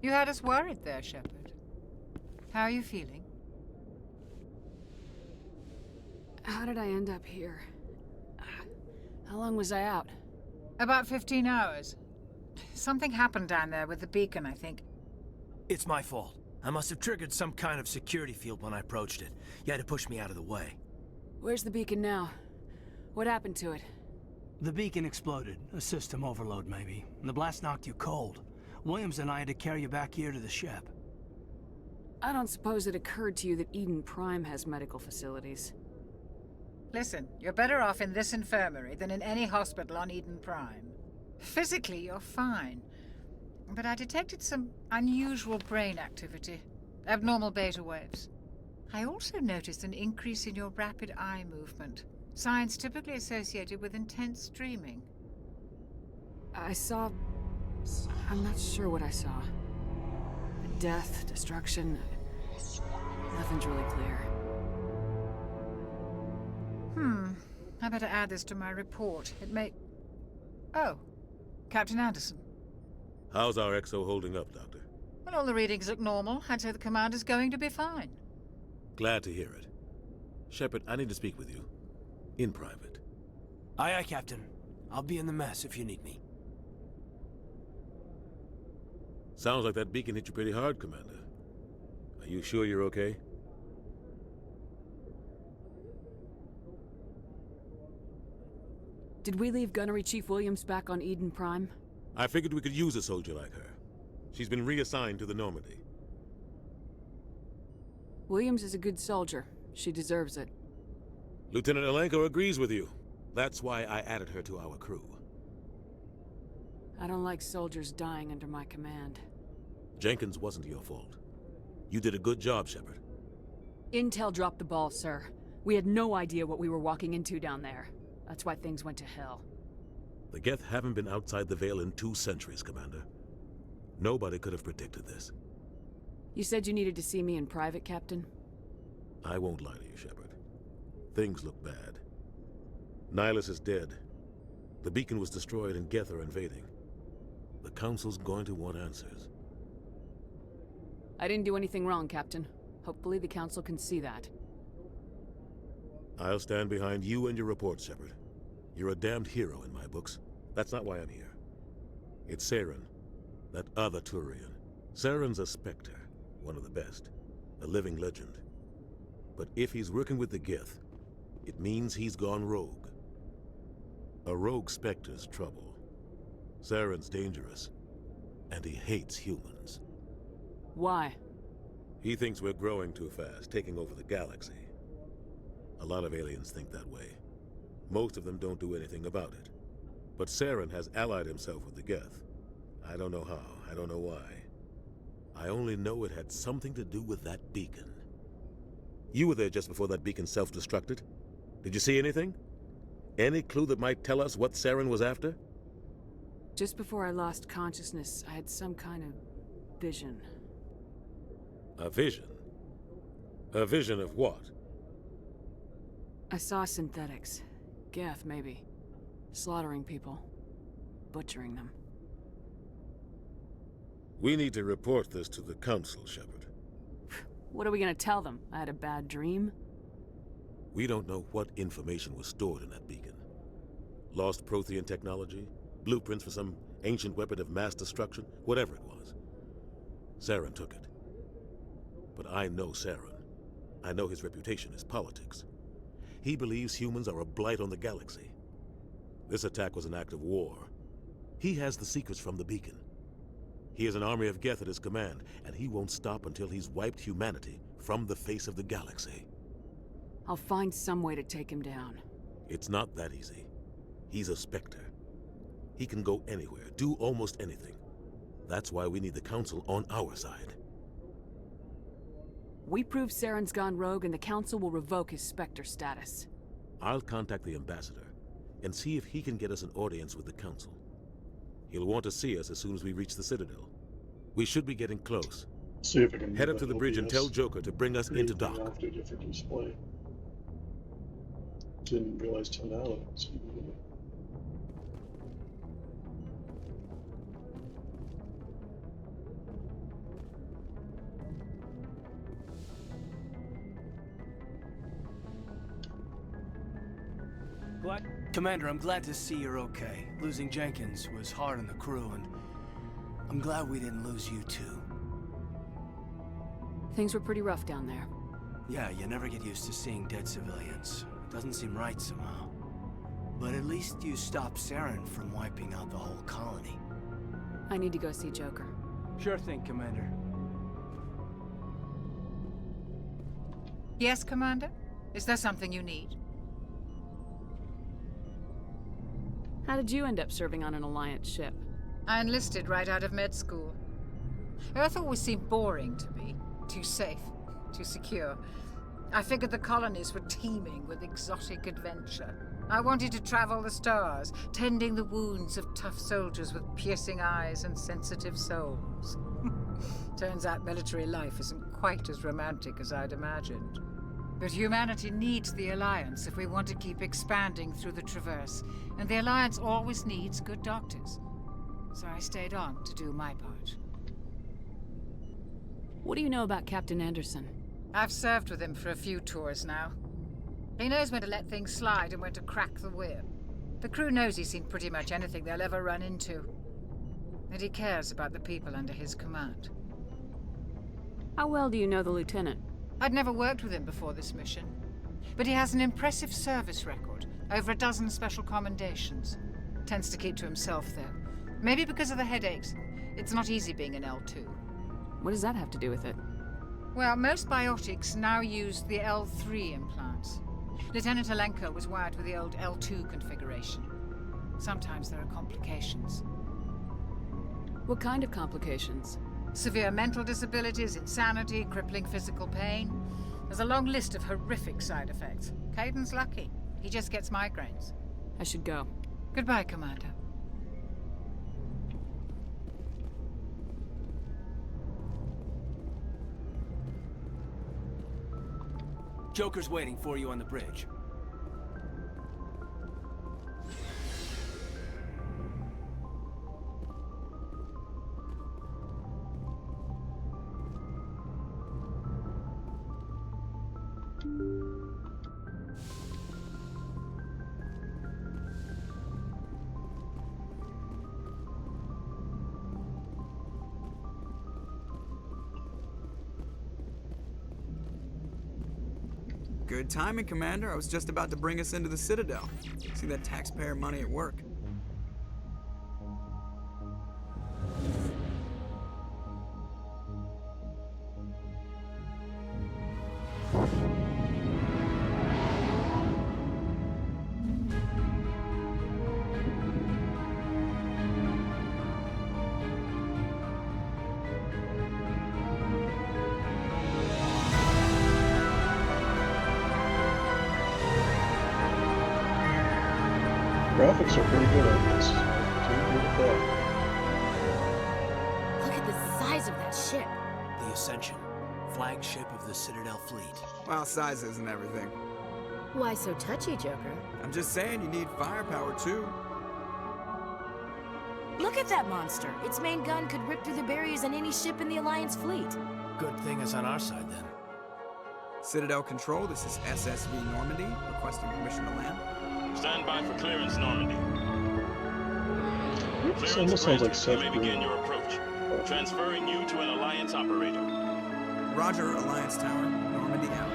You had us worried there, Shepard. How are you feeling? How did I end up here? How long was I out? About 15 hours. Something happened down there with the beacon, I think. It's my fault. I must have triggered some kind of security field when I approached it. You had to push me out of the way. Where's the beacon now? What happened to it? The beacon exploded. A system overload, maybe. The blast knocked you cold. Williams and I had to carry you back here to the ship. I don't suppose it occurred to you that Eden Prime has medical facilities. Listen, you're better off in this infirmary than in any hospital on Eden Prime. Physically, you're fine. But I detected some unusual brain activity. Abnormal beta waves. I also noticed an increase in your rapid eye movement. Signs typically associated with intense dreaming. I saw... I'm not sure what I saw. Death, destruction... Nothing's really clear. I better add this to my report. It may... Oh, Captain Anderson. How's our XO holding up, Doctor? Well, all the readings look normal. I'd say the commander's going to be fine. Glad to hear it. Shepard, I need to speak with you. In private. Aye, aye, Captain. I'll be in the mess if you need me. Sounds like that beacon hit you pretty hard, Commander. Are you sure you're okay? Did we leave Gunnery Chief Williams back on Eden Prime? I figured we could use a soldier like her. She's been reassigned to the Normandy. Williams is a good soldier. She deserves it. Lieutenant Alenko agrees with you. That's why I added her to our crew. I don't like soldiers dying under my command. Jenkins wasn't your fault. You did a good job, Shepard. Intel dropped the ball, sir. We had no idea what we were walking into down there. That's why things went to hell. The Geth haven't been outside the Veil in 2 centuries, Commander. Nobody could have predicted this. You said you needed to see me in private, Captain? I won't lie to you, Shepard. Things look bad. Nihilus is dead. The beacon was destroyed and Geth are invading. The Council's going to want answers. I didn't do anything wrong, Captain. Hopefully the Council can see that. I'll stand behind you and your report, Shepard. You're a damned hero in my books. That's not why I'm here. It's Saren, that other Turian. Saren's a Spectre, one of the best, a living legend. But if he's working with the Gith, it means he's gone rogue. A rogue Spectre's trouble. Saren's dangerous, and he hates humans. Why? He thinks we're growing too fast, taking over the galaxy. A lot of aliens think that way. Most of them don't do anything about it. But Saren has allied himself with the Geth. I don't know how, I don't know why. I only know it had something to do with that beacon. You were there just before that beacon self-destructed. Did you see anything? Any clue that might tell us what Saren was after? Just before I lost consciousness, I had some kind of vision. A vision? A vision of what? I saw synthetics. Geth, maybe. Slaughtering people. Butchering them. We need to report this to the Council, Shepard. What are we gonna tell them? I had a bad dream? We don't know what information was stored in that beacon. Lost Prothean technology? Blueprints for some ancient weapon of mass destruction? Whatever it was. Saren took it. But I know Saren. I know his reputation is politics. He believes humans are a blight on the galaxy. This attack was an act of war. He has the secrets from the beacon. He has an army of Geth at his command, and he won't stop until he's wiped humanity from the face of the galaxy. I'll find some way to take him down. It's not that easy. He's a Spectre. He can go anywhere, do almost anything. That's why we need the Council on our side. We prove Saren's gone rogue and the Council will revoke his Spectre status. I'll contact the Ambassador and see if he can get us an audience with the Council. He'll want to see us as soon as we reach the Citadel. We should be getting close. See if I can head up to the bridge and tell Joker to bring us into dock. Off to a different display. Didn't realize till now that it was. Commander, I'm glad to see you're okay. Losing Jenkins was hard on the crew, and I'm glad we didn't lose you too. Things were pretty rough down there. Yeah, you never get used to seeing dead civilians. It doesn't seem right somehow. But at least you stopped Saren from wiping out the whole colony. I need to go see Joker. Sure thing, Commander. Yes, Commander? Is there something you need? How did you end up serving on an Alliance ship? I enlisted right out of med school. Earth always seemed boring to me. Too safe, too secure. I figured the colonies were teeming with exotic adventure. I wanted to travel the stars, tending the wounds of tough soldiers with piercing eyes and sensitive souls. Turns out military life isn't quite as romantic as I'd imagined. But humanity needs the Alliance if we want to keep expanding through the Traverse, and the Alliance always needs good doctors. So I stayed on to do my part. What do you know about Captain Anderson? I've served with him for a few tours now. He knows when to let things slide and when to crack the whip. The crew knows he's seen pretty much anything they'll ever run into. And he cares about the people under his command. How well do you know the Lieutenant? I'd never worked with him before this mission. But he has an impressive service record, over a dozen special commendations. Tends to keep to himself, though. Maybe because of the headaches. It's not easy being an L2. What does that have to do with it? Well, most biotics now use the L3 implants. Lieutenant Alenko was wired with the old L2 configuration. Sometimes there are complications. What kind of complications? Severe mental disabilities, insanity, crippling physical pain. There's a long list of horrific side effects. Caden's lucky. He just gets migraines. I should go. Goodbye, Commander. Joker's waiting for you on the bridge. Good timing, Commander. I was just about to bring us into the Citadel. See that taxpayer money at work. Graphics are pretty good on this. Can't beat that. Look at the size of that ship. The Ascension, flagship of the Citadel fleet. Well, size isn't everything. Why so touchy, Joker? I'm just saying you need firepower, too. Look at that monster. Its main gun could rip through the barriers in any ship in the Alliance fleet. Good thing it's on our side, then. Citadel Control, this is SSV Normandy, requesting permission to land. Stand by for clearance, Normandy. This almost sounds like you may begin your approach. Transferring you to an Alliance operator. Roger, Alliance Tower. Normandy out.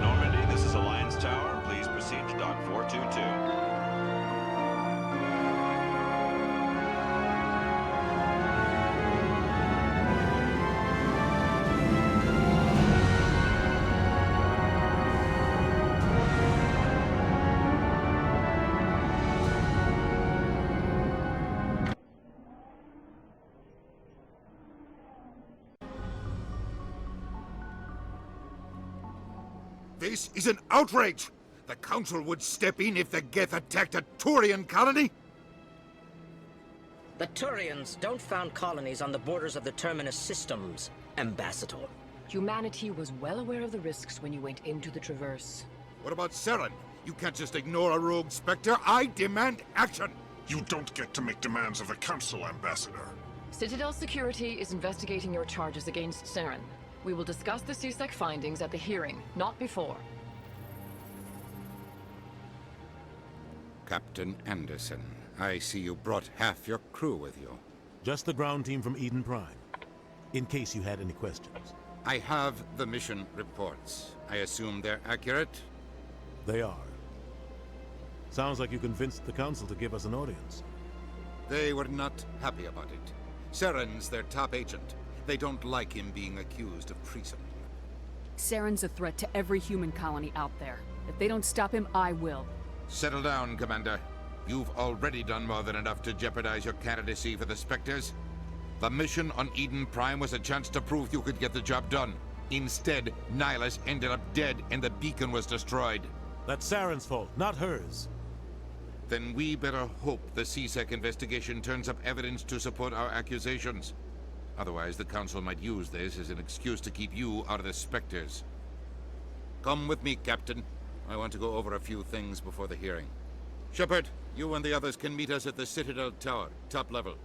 Normandy, this is Alliance Tower. Please proceed to Dock 422. This is an outrage! The Council would step in if the Geth attacked a Turian colony? The Turians don't found colonies on the borders of the Terminus systems, Ambassador. Humanity was well aware of the risks when you went into the Traverse. What about Saren? You can't just ignore a rogue Spectre. I demand action! You don't get to make demands of the Council, Ambassador. Citadel Security is investigating your charges against Saren. We will discuss the CSEC findings at the hearing, not before. Captain Anderson, I see you brought half your crew with you. Just the ground team from Eden Prime, in case you had any questions. I have the mission reports. I assume they're accurate? They are. Sounds like you convinced the Council to give us an audience. They were not happy about it. Saren's their top agent. They don't like him being accused of treason. Saren's a threat to every human colony out there. If they don't stop him, I will. Settle down, Commander. You've already done more than enough to jeopardize your candidacy for the Spectres. The mission on Eden Prime was a chance to prove you could get the job done. Instead, Nihilus ended up dead and the beacon was destroyed. That's Saren's fault, not hers. Then we better hope the CSEC investigation turns up evidence to support our accusations. Otherwise, the Council might use this as an excuse to keep you out of the Spectres. Come with me, Captain. I want to go over a few things before the hearing. Shepard, you and the others can meet us at the Citadel Tower, top level.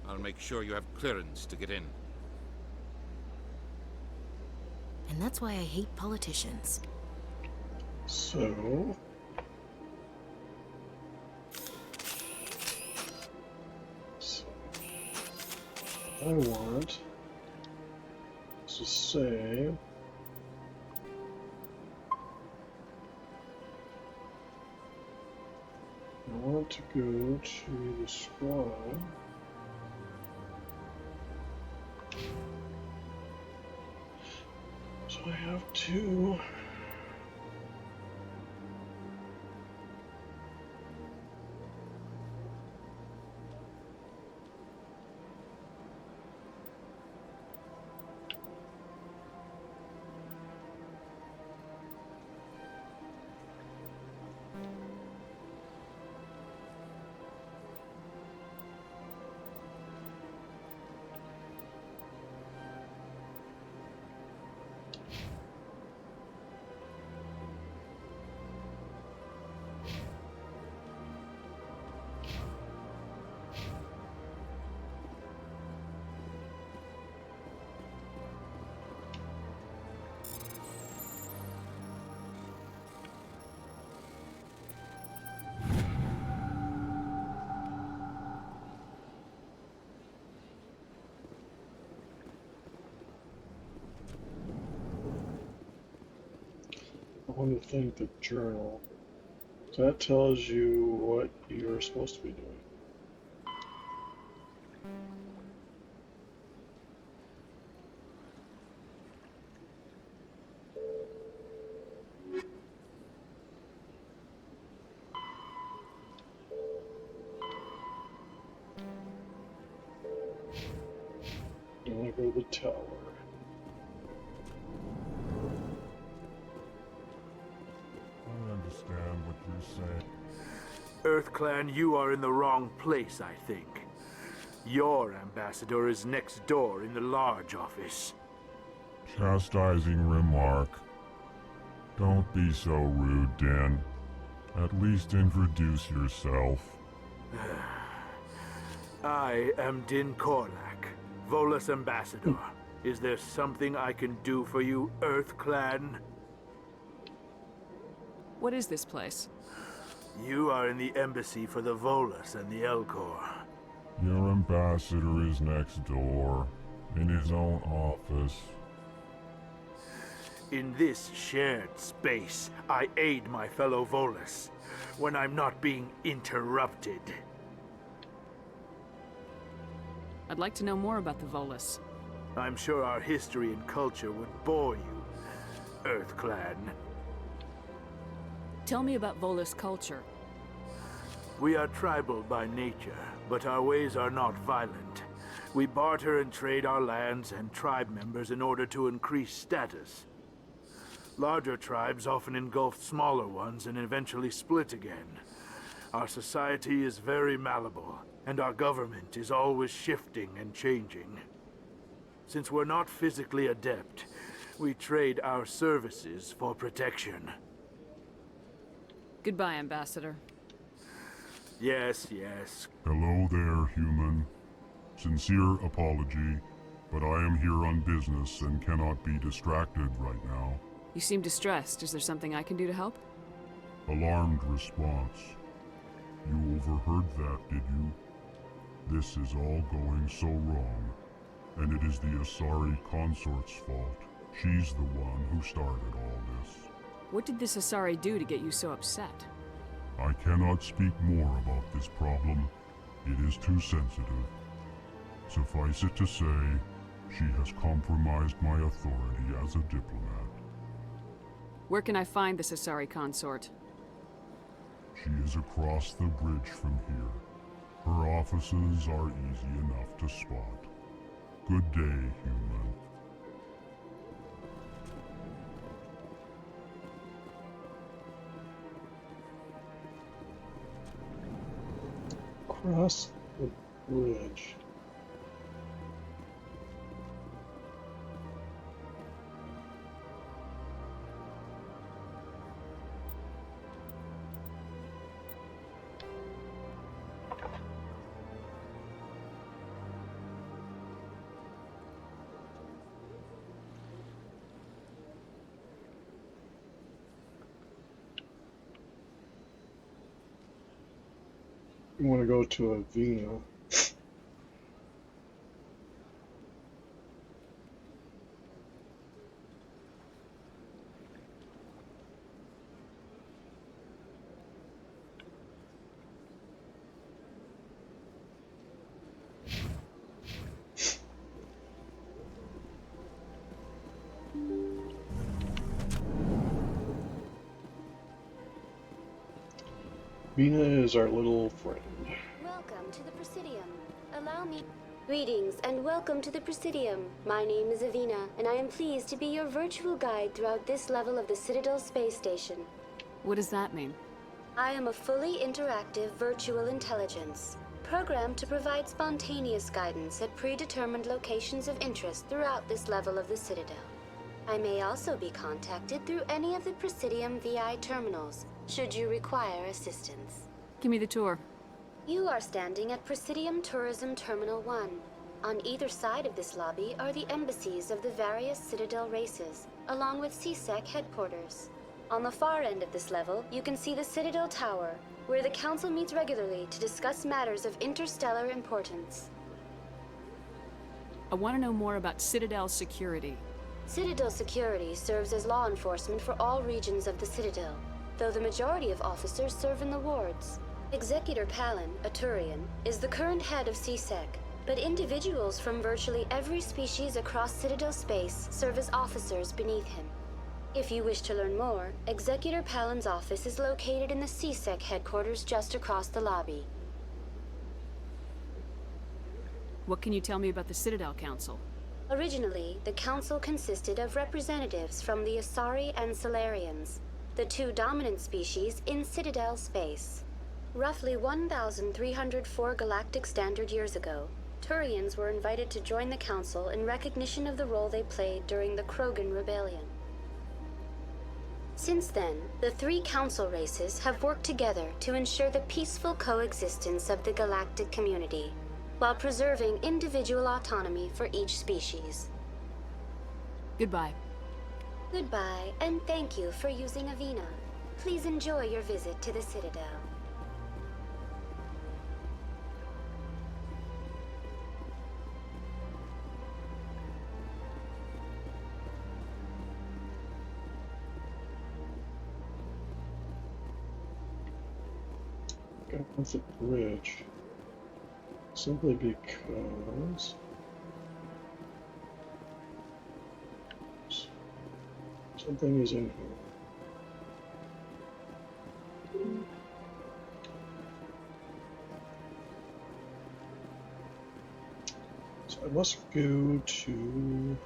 I'll make sure you have clearance to get in. And that's why I hate politicians. So... I want to say I want to go to the squad. So I have two. I want to think the journal. So that tells you what you're supposed to be doing. You want to go to the tower. I understand what you're saying. EarthClan, you are in the wrong place, I think. Your ambassador is next door in the large office. Chastising remark. Don't be so rude, Dan. At least introduce yourself. I am Din Korlak, Volus ambassador. Is there something I can do for you, EarthClan? What is this place? You are in the embassy for the Volus and the Elcor. Your ambassador is next door, in his own office. In this shared space, I aid my fellow Volus when I'm not being interrupted. I'd like to know more about the Volus. I'm sure our history and culture would bore you, EarthClan. Tell me about Volus culture. We are tribal by nature, but our ways are not violent. We barter and trade our lands and tribe members in order to increase status. Larger tribes often engulf smaller ones and eventually split again. Our society is very malleable, and our government is always shifting and changing. Since we're not physically adept, we trade our services for protection. Goodbye, Ambassador. Yes, yes. Hello there, human. Sincere apology, but I am here on business and cannot be distracted right now. You seem distressed. Is there something I can do to help? Alarmed response. You overheard that, did you? This is all going so wrong, and it is the Asari consort's fault. She's the one who started all this. What did this Asari do to get you so upset? I cannot speak more about this problem. It is too sensitive. Suffice it to say, she has compromised my authority as a diplomat. Where can I find this Asari consort? She is across the bridge from here. Her offices are easy enough to spot. Good day, human. Across the bridge. You want to go to Avena. Avena is our little friend. Welcome to the Presidium. Allow me... Greetings and welcome to the Presidium. My name is Avena, and I am pleased to be your virtual guide throughout this level of the Citadel space station. What does that mean? I am a fully interactive virtual intelligence, programmed to provide spontaneous guidance at predetermined locations of interest throughout this level of the Citadel. I may also be contacted through any of the Presidium VI terminals, should you require assistance. Give me the tour. You are standing at Presidium Tourism Terminal 1. On either side of this lobby are the embassies of the various Citadel races, along with CSEC headquarters. On the far end of this level, you can see the Citadel Tower, where the Council meets regularly to discuss matters of interstellar importance. I want to know more about Citadel security. Citadel security serves as law enforcement for all regions of the Citadel, though the majority of officers serve in the wards. Executor Palin, a Turian, is the current head of CSEC, but individuals from virtually every species across Citadel space serve as officers beneath him. If you wish to learn more, Executor Palin's office is located in the CSEC headquarters just across the lobby. What can you tell me about the Citadel Council? Originally, the council consisted of representatives from the Asari and Solarians, the two dominant species in Citadel space. Roughly 1,304 galactic standard years ago, Turians were invited to join the council in recognition of the role they played during the Krogan Rebellion. Since then, the three council races have worked together to ensure the peaceful coexistence of the galactic community, while preserving individual autonomy for each species. Goodbye. Goodbye, and thank you for using Avina. Please enjoy your visit to the Citadel. Got off the bridge. Simply because something is in here. So I must go to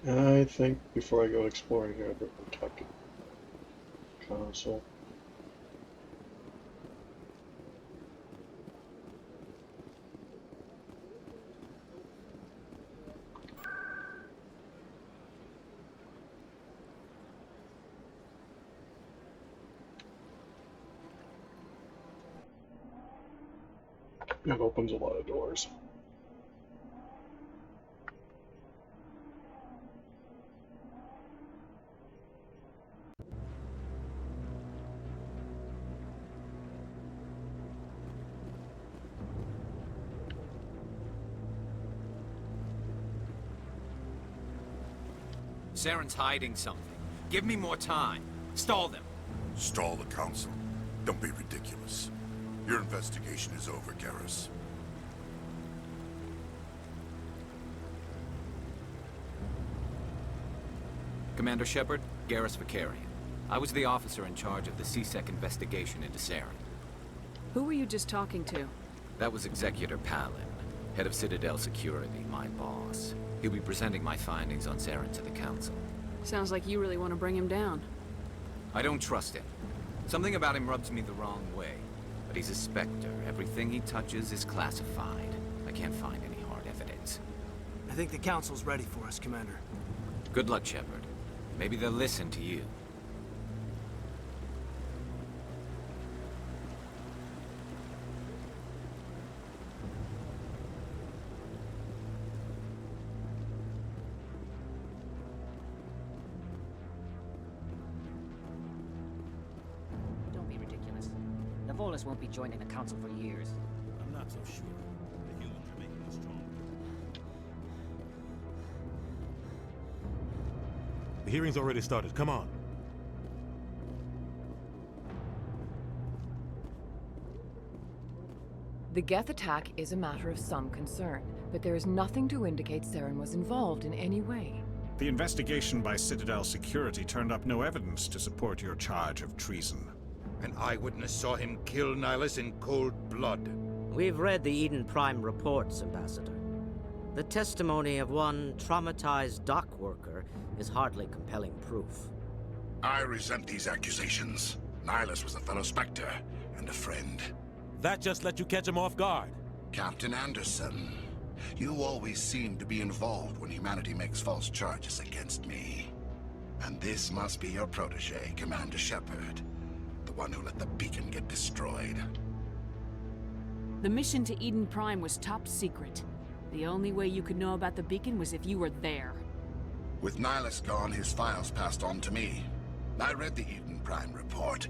I think before I go exploring here, I better talk to console. It opens a lot of doors. Saren's hiding something. Give me more time. Stall them. Stall the council? Don't be ridiculous. Your investigation is over, Garrus. Commander Shepard, Garrus Vicarian. I was the officer in charge of the CSEC investigation into Saren. Who were you just talking to? That was Executor Palin, head of Citadel Security, my boss. He'll be presenting my findings on Saren to the Council. Sounds like you really want to bring him down. I don't trust him. Something about him rubs me the wrong way. But he's a Spectre. Everything he touches is classified. I can't find any hard evidence. I think the Council's ready for us, Commander. Good luck, Shepard. Maybe they'll listen to you. Volas won't be joining the council for years. I'm not so sure. The humans are making us stronger. The hearing's already started. Come on. The Geth attack is a matter of some concern, but there is nothing to indicate Saren was involved in any way. The investigation by Citadel Security turned up no evidence to support your charge of treason. An eyewitness saw him kill Nihilus in cold blood. We've read the Eden Prime reports, Ambassador. The testimony of one traumatized dock worker is hardly compelling proof. I resent these accusations. Nihilus was a fellow Spectre and a friend. That just let you catch him off guard. Captain Anderson, you always seem to be involved when humanity makes false charges against me. And this must be your protege, Commander Shepard. The one who let the beacon get destroyed. The mission to Eden Prime was top secret. The only way you could know about the beacon was if you were there. With Nihilus gone, his files passed on to me. I read the Eden Prime report.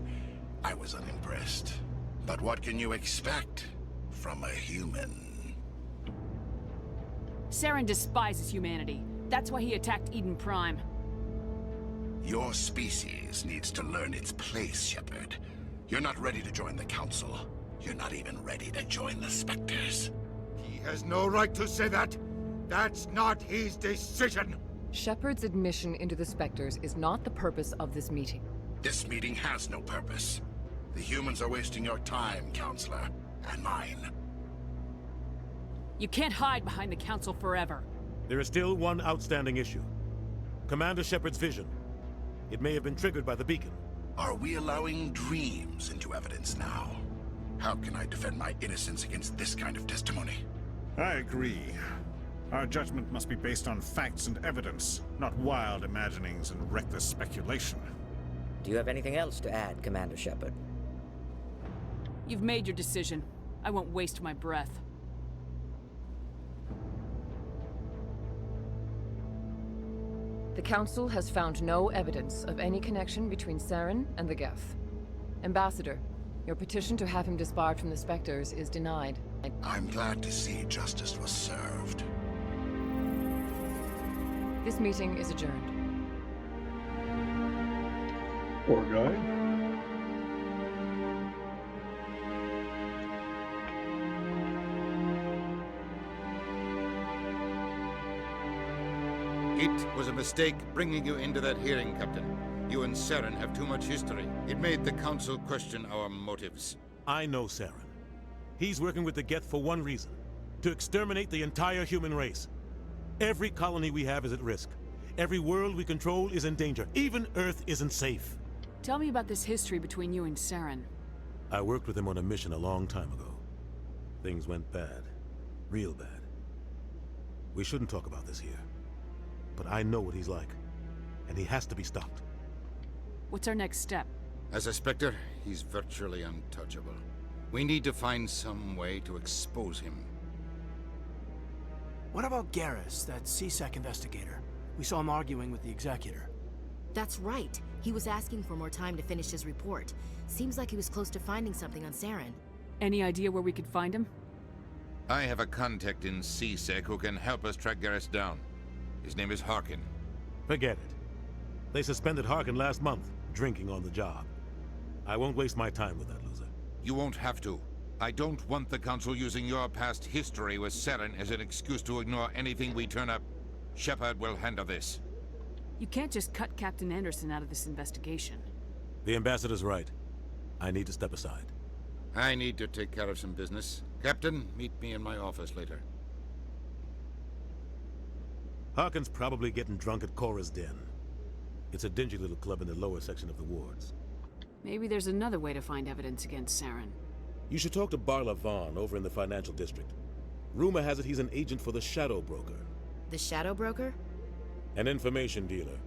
I was unimpressed. But what can you expect from a human? Saren despises humanity. That's why he attacked Eden Prime. Your species needs to learn its place, Shepard. You're not ready to join the Council. You're not even ready to join the Spectres. He has no right to say that. That's not his decision. Shepard's admission into the Spectres is not the purpose of this meeting. This meeting has no purpose. The humans are wasting your time, Counselor, and mine. You can't hide behind the Council forever. There is still one outstanding issue. Commander Shepard's vision. It may have been triggered by the beacon. Are we allowing dreams into evidence now? How can I defend my innocence against this kind of testimony? I agree. Our judgment must be based on facts and evidence, not wild imaginings and reckless speculation. Do you have anything else to add, Commander Shepard? You've made your decision. I won't waste my breath. The Council has found no evidence of any connection between Saren and the Geth. Ambassador, your petition to have him disbarred from the Spectres is denied. I'm glad to see justice was served. This meeting is adjourned. Poor guy. It was a mistake bringing you into that hearing, Captain. You and Saren have too much history. It made the Council question our motives. I know Saren. He's working with the Geth for one reason. To exterminate the entire human race. Every colony we have is at risk. Every world we control is in danger. Even Earth isn't safe. Tell me about this history between you and Saren. I worked with him on a mission a long time ago. Things went bad. Real bad. We shouldn't talk about this here. But I know what he's like. And he has to be stopped. What's our next step? As a Spectre, he's virtually untouchable. We need to find some way to expose him. What about Garrus, that CSEC investigator? We saw him arguing with the Executor. That's right. He was asking for more time to finish his report. Seems like he was close to finding something on Saren. Any idea where we could find him? I have a contact in CSEC who can help us track Garrus down. His name is Harkin. Forget it. They suspended Harkin last month, drinking on the job. I won't waste my time with that loser. You won't have to. I don't want the Council using your past history with Saren as an excuse to ignore anything we turn up. Shepard will handle this. You can't just cut Captain Anderson out of this investigation. The Ambassador's right. I need to step aside. I need to take care of some business. Captain, meet me in my office later. Harkin's probably getting drunk at Cora's Den. It's a dingy little club in the lower section of the wards. Maybe there's another way to find evidence against Saren. You should talk to Barla Vaughn over in the financial district. Rumor has it he's an agent for the Shadow Broker. The Shadow Broker? An information dealer.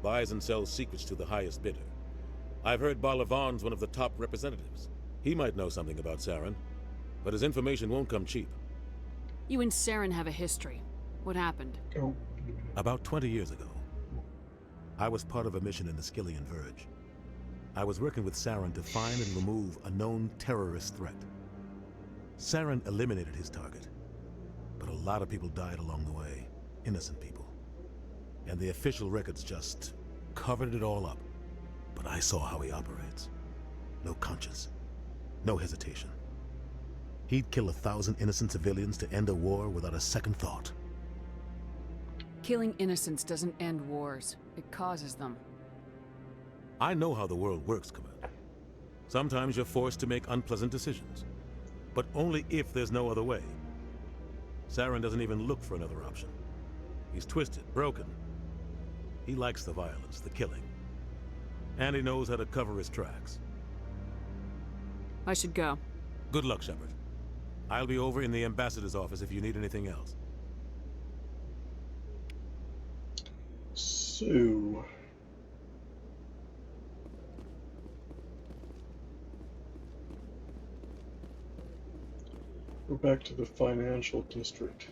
Buys and sells secrets to the highest bidder. I've heard Barla Vaughn's one of the top representatives. He might know something about Saren, but his information won't come cheap. You and Saren have a history. What happened? About 20 years ago, I was part of a mission in the Skillian Verge. I was working with Saren to find and remove a known terrorist threat. Saren eliminated his target, but a lot of people died along the way, innocent people. And the official records just covered it all up. But I saw how he operates. No conscience, no hesitation. He'd kill 1,000 innocent civilians to end a war without a second thought. Killing innocents doesn't end wars. It causes them. I know how the world works, Commander. Sometimes you're forced to make unpleasant decisions, but only if there's no other way. Saren doesn't even look for another option. He's twisted, broken. He likes the violence, the killing. And he knows how to cover his tracks. I should go. Good luck, Shepard. I'll be over in the Ambassador's office if you need anything else. So, Go back to the financial district.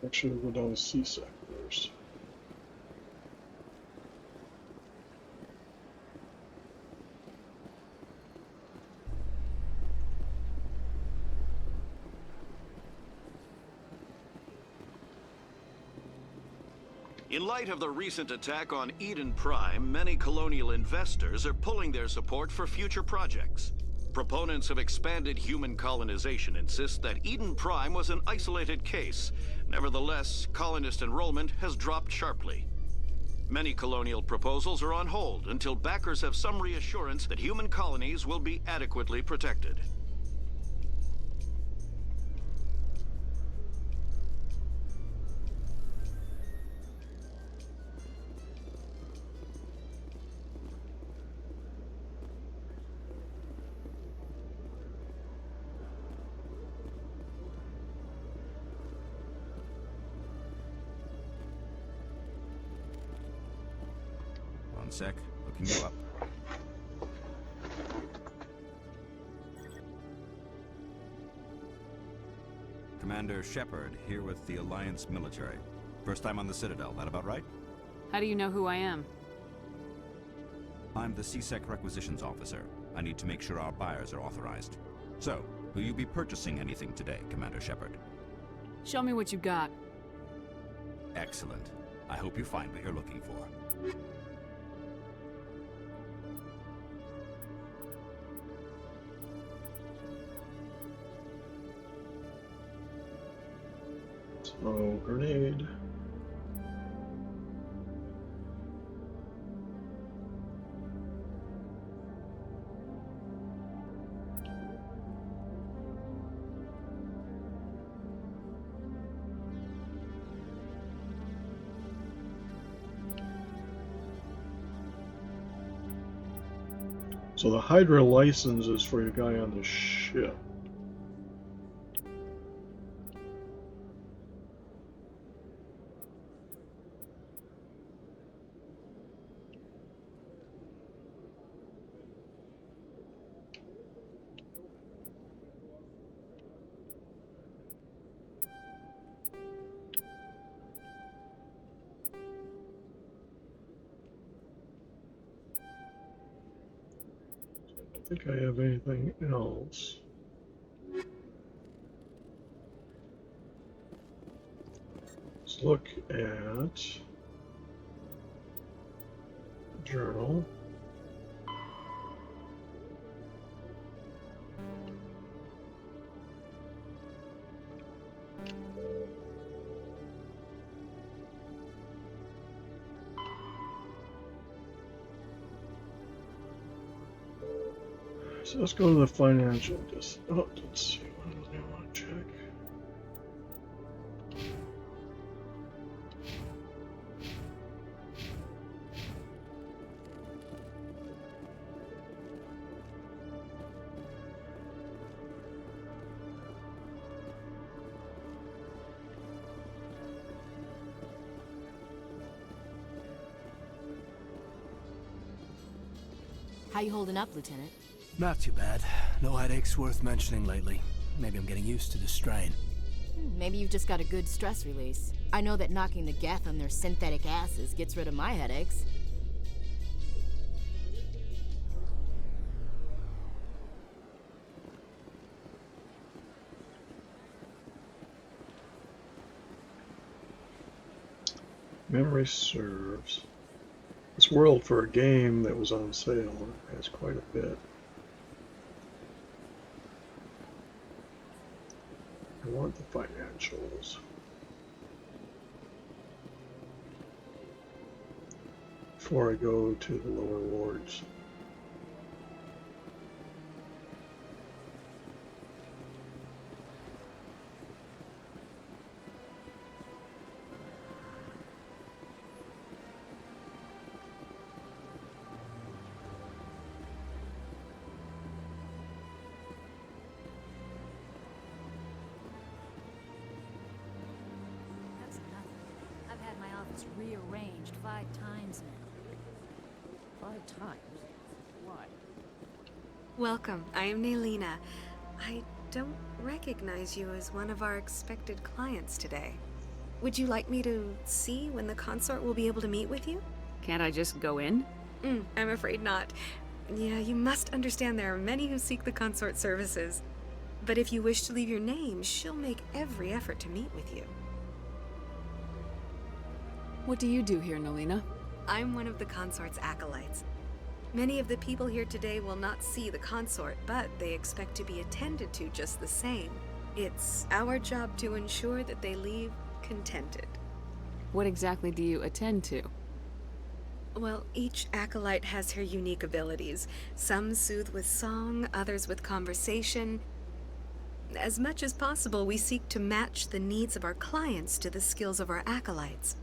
Actually, we'll go down to CSEC first. In light of the recent attack on Eden Prime, many colonial investors are pulling their support for future projects. Proponents of expanded human colonization insist that Eden Prime was an isolated case. Nevertheless, colonist enrollment has dropped sharply. Many colonial proposals are on hold until backers have some reassurance that human colonies will be adequately protected. One sec, looking you up. Commander Shepard, here with the Alliance military. First time on the Citadel, that about right? How do you know who I am? I'm the CSEC requisitions officer. I need to make sure our buyers are authorized. So, will you be purchasing anything today, Commander Shepard? Show me what you got. Excellent. I hope you find what you're looking for. Oh, grenade. So the Hydra license is for the guy on the ship. I think I have anything else. Let's look at journal. So let's go to the financial. Let's see, what do I want to check? How you holding up, Lieutenant? Not too bad. No headaches worth mentioning lately. Maybe I'm getting used to the strain. Maybe you've just got a good stress release. I know that knocking the Geth on their synthetic asses gets rid of my headaches. Memory serves. This world for a game that was on sale has quite a bit. I want the financials. Before I go to the lower wards. was rearranged 5 times now. 5 times? Why? Welcome. I am Nelina. I don't recognize you as one of our expected clients today. Would you like me to see when the consort will be able to meet with you? Can't I just go in? I'm afraid not. Yeah, you must understand there are many who seek the consort services. But if you wish to leave your name, she'll make every effort to meet with you. What do you do here, Nelina? I'm one of the consort's acolytes. Many of the people here today will not see the consort, but they expect to be attended to just the same. It's our job to ensure that they leave contented. What exactly do you attend to? Well, each acolyte has her unique abilities. Some soothe with song, others with conversation. As much as possible, we seek to match the needs of our clients to the skills of our acolytes.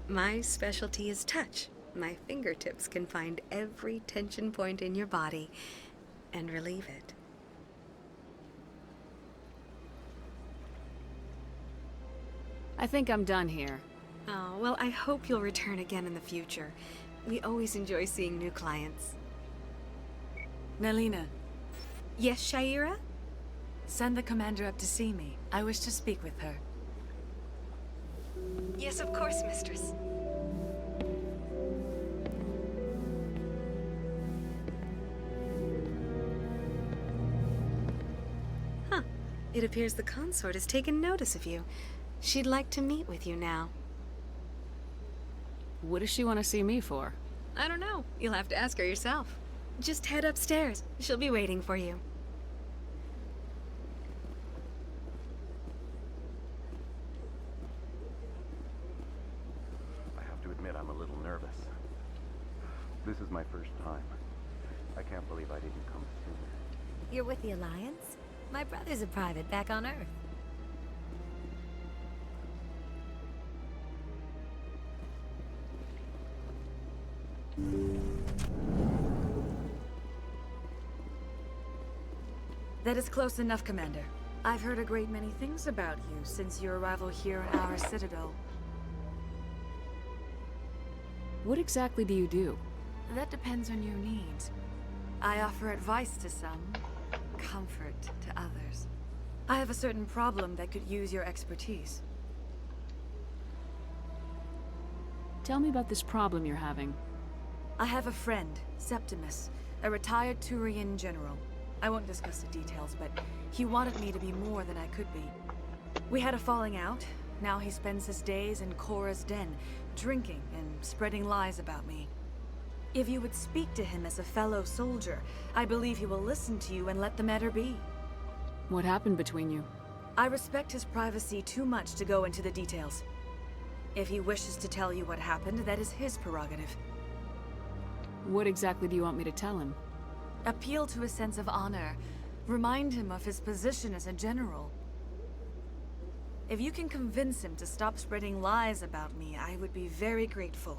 My specialty is touch. My fingertips can find every tension point in your body and relieve it. I think I'm done here. Oh, well, I hope you'll return again in the future. We always enjoy seeing new clients. Nelina. Yes, Shaira? Send the commander up to see me. I wish to speak with her. Yes, of course, mistress. Huh. It appears the consort has taken notice of you. She'd like to meet with you now. What does she want to see me for? I don't know. You'll have to ask her yourself. Just head upstairs. She'll be waiting for you. I have to admit I'm a little nervous. This is my first time. I can't believe I didn't come sooner. You're with the Alliance? My brother's a private back on Earth. That is close enough, Commander. I've heard a great many things about you since your arrival here in our citadel. What exactly do you do? That depends on your needs. I offer advice to some, comfort to others. I have a certain problem that could use your expertise. Tell me about this problem you're having. I have a friend, Septimus, a retired Turian general. I won't discuss the details, but he wanted me to be more than I could be. We had a falling out. Now he spends his days in Korra's den, drinking and spreading lies about me. If you would speak to him as a fellow soldier, I believe he will listen to you and let the matter be. What happened between you? I respect his privacy too much to go into the details. If he wishes to tell you what happened, that is his prerogative. What exactly do you want me to tell him? Appeal to his sense of honor. Remind him of his position as a general. If you can convince him to stop spreading lies about me, I would be very grateful.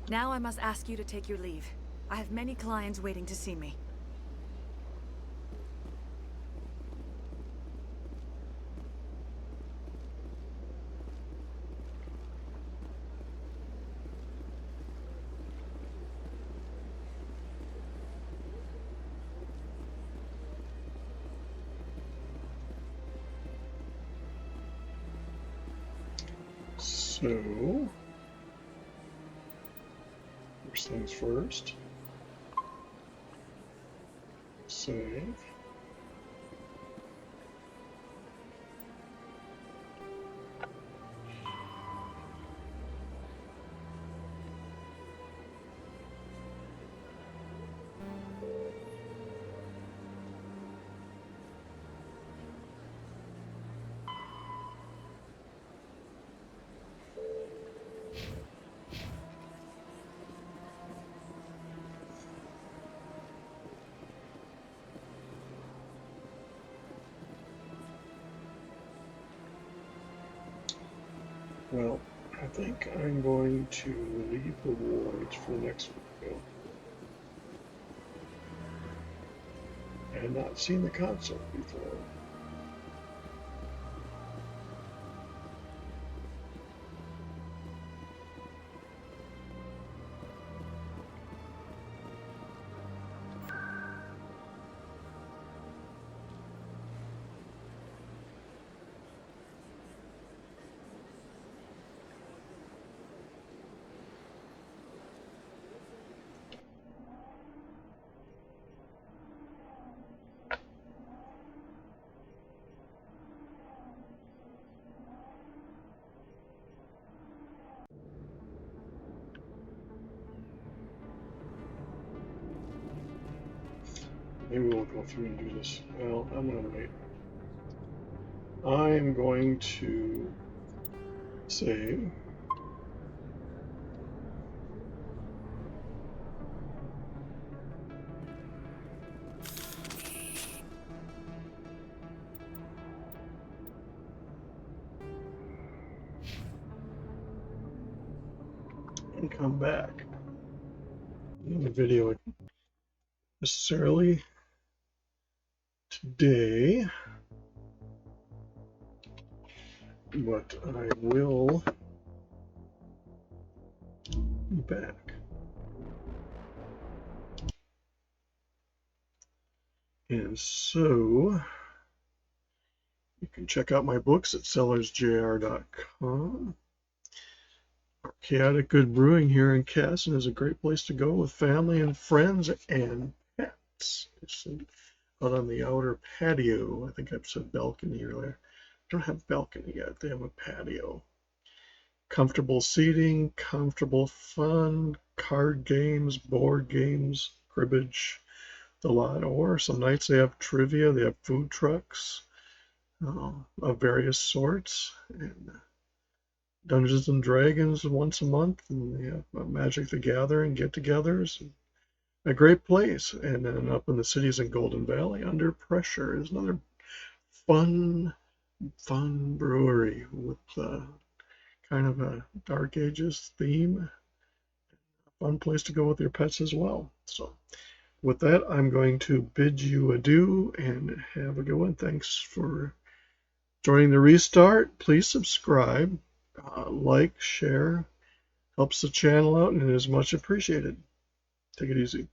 Now I must ask you to take your leave. I have many clients waiting to see me. So, first things first, save. Well, I think I'm going to leave the wards for the next video. I had not seen the console before. Maybe we'll go through and do this. Well, I'm going to wait. I'm going to save. And come back. In the video necessarily today, but I will be back. And so you can check out my books at sellersjr.com. Chaotic Good Brewing here in Casson is a great place to go with family and friends and pets. It's out on the outer patio. I think I've said balcony earlier. I don't have balcony yet. They have a patio. Comfortable seating, comfortable fun, card games, board games, cribbage, the lot. Or some nights they have trivia. They have food trucks of various sorts. And Dungeons and Dragons once a month, and they have Magic the Gathering get-togethers. A great place. And then up in the cities in Golden Valley, Under Pressure is another fun brewery with kind of a Dark Ages theme. A fun place to go with your pets as well. So with that, I'm going to bid you adieu and have a good one. Thanks for joining the restart. Please subscribe. Like, share, helps the channel out and is much appreciated. Take it easy.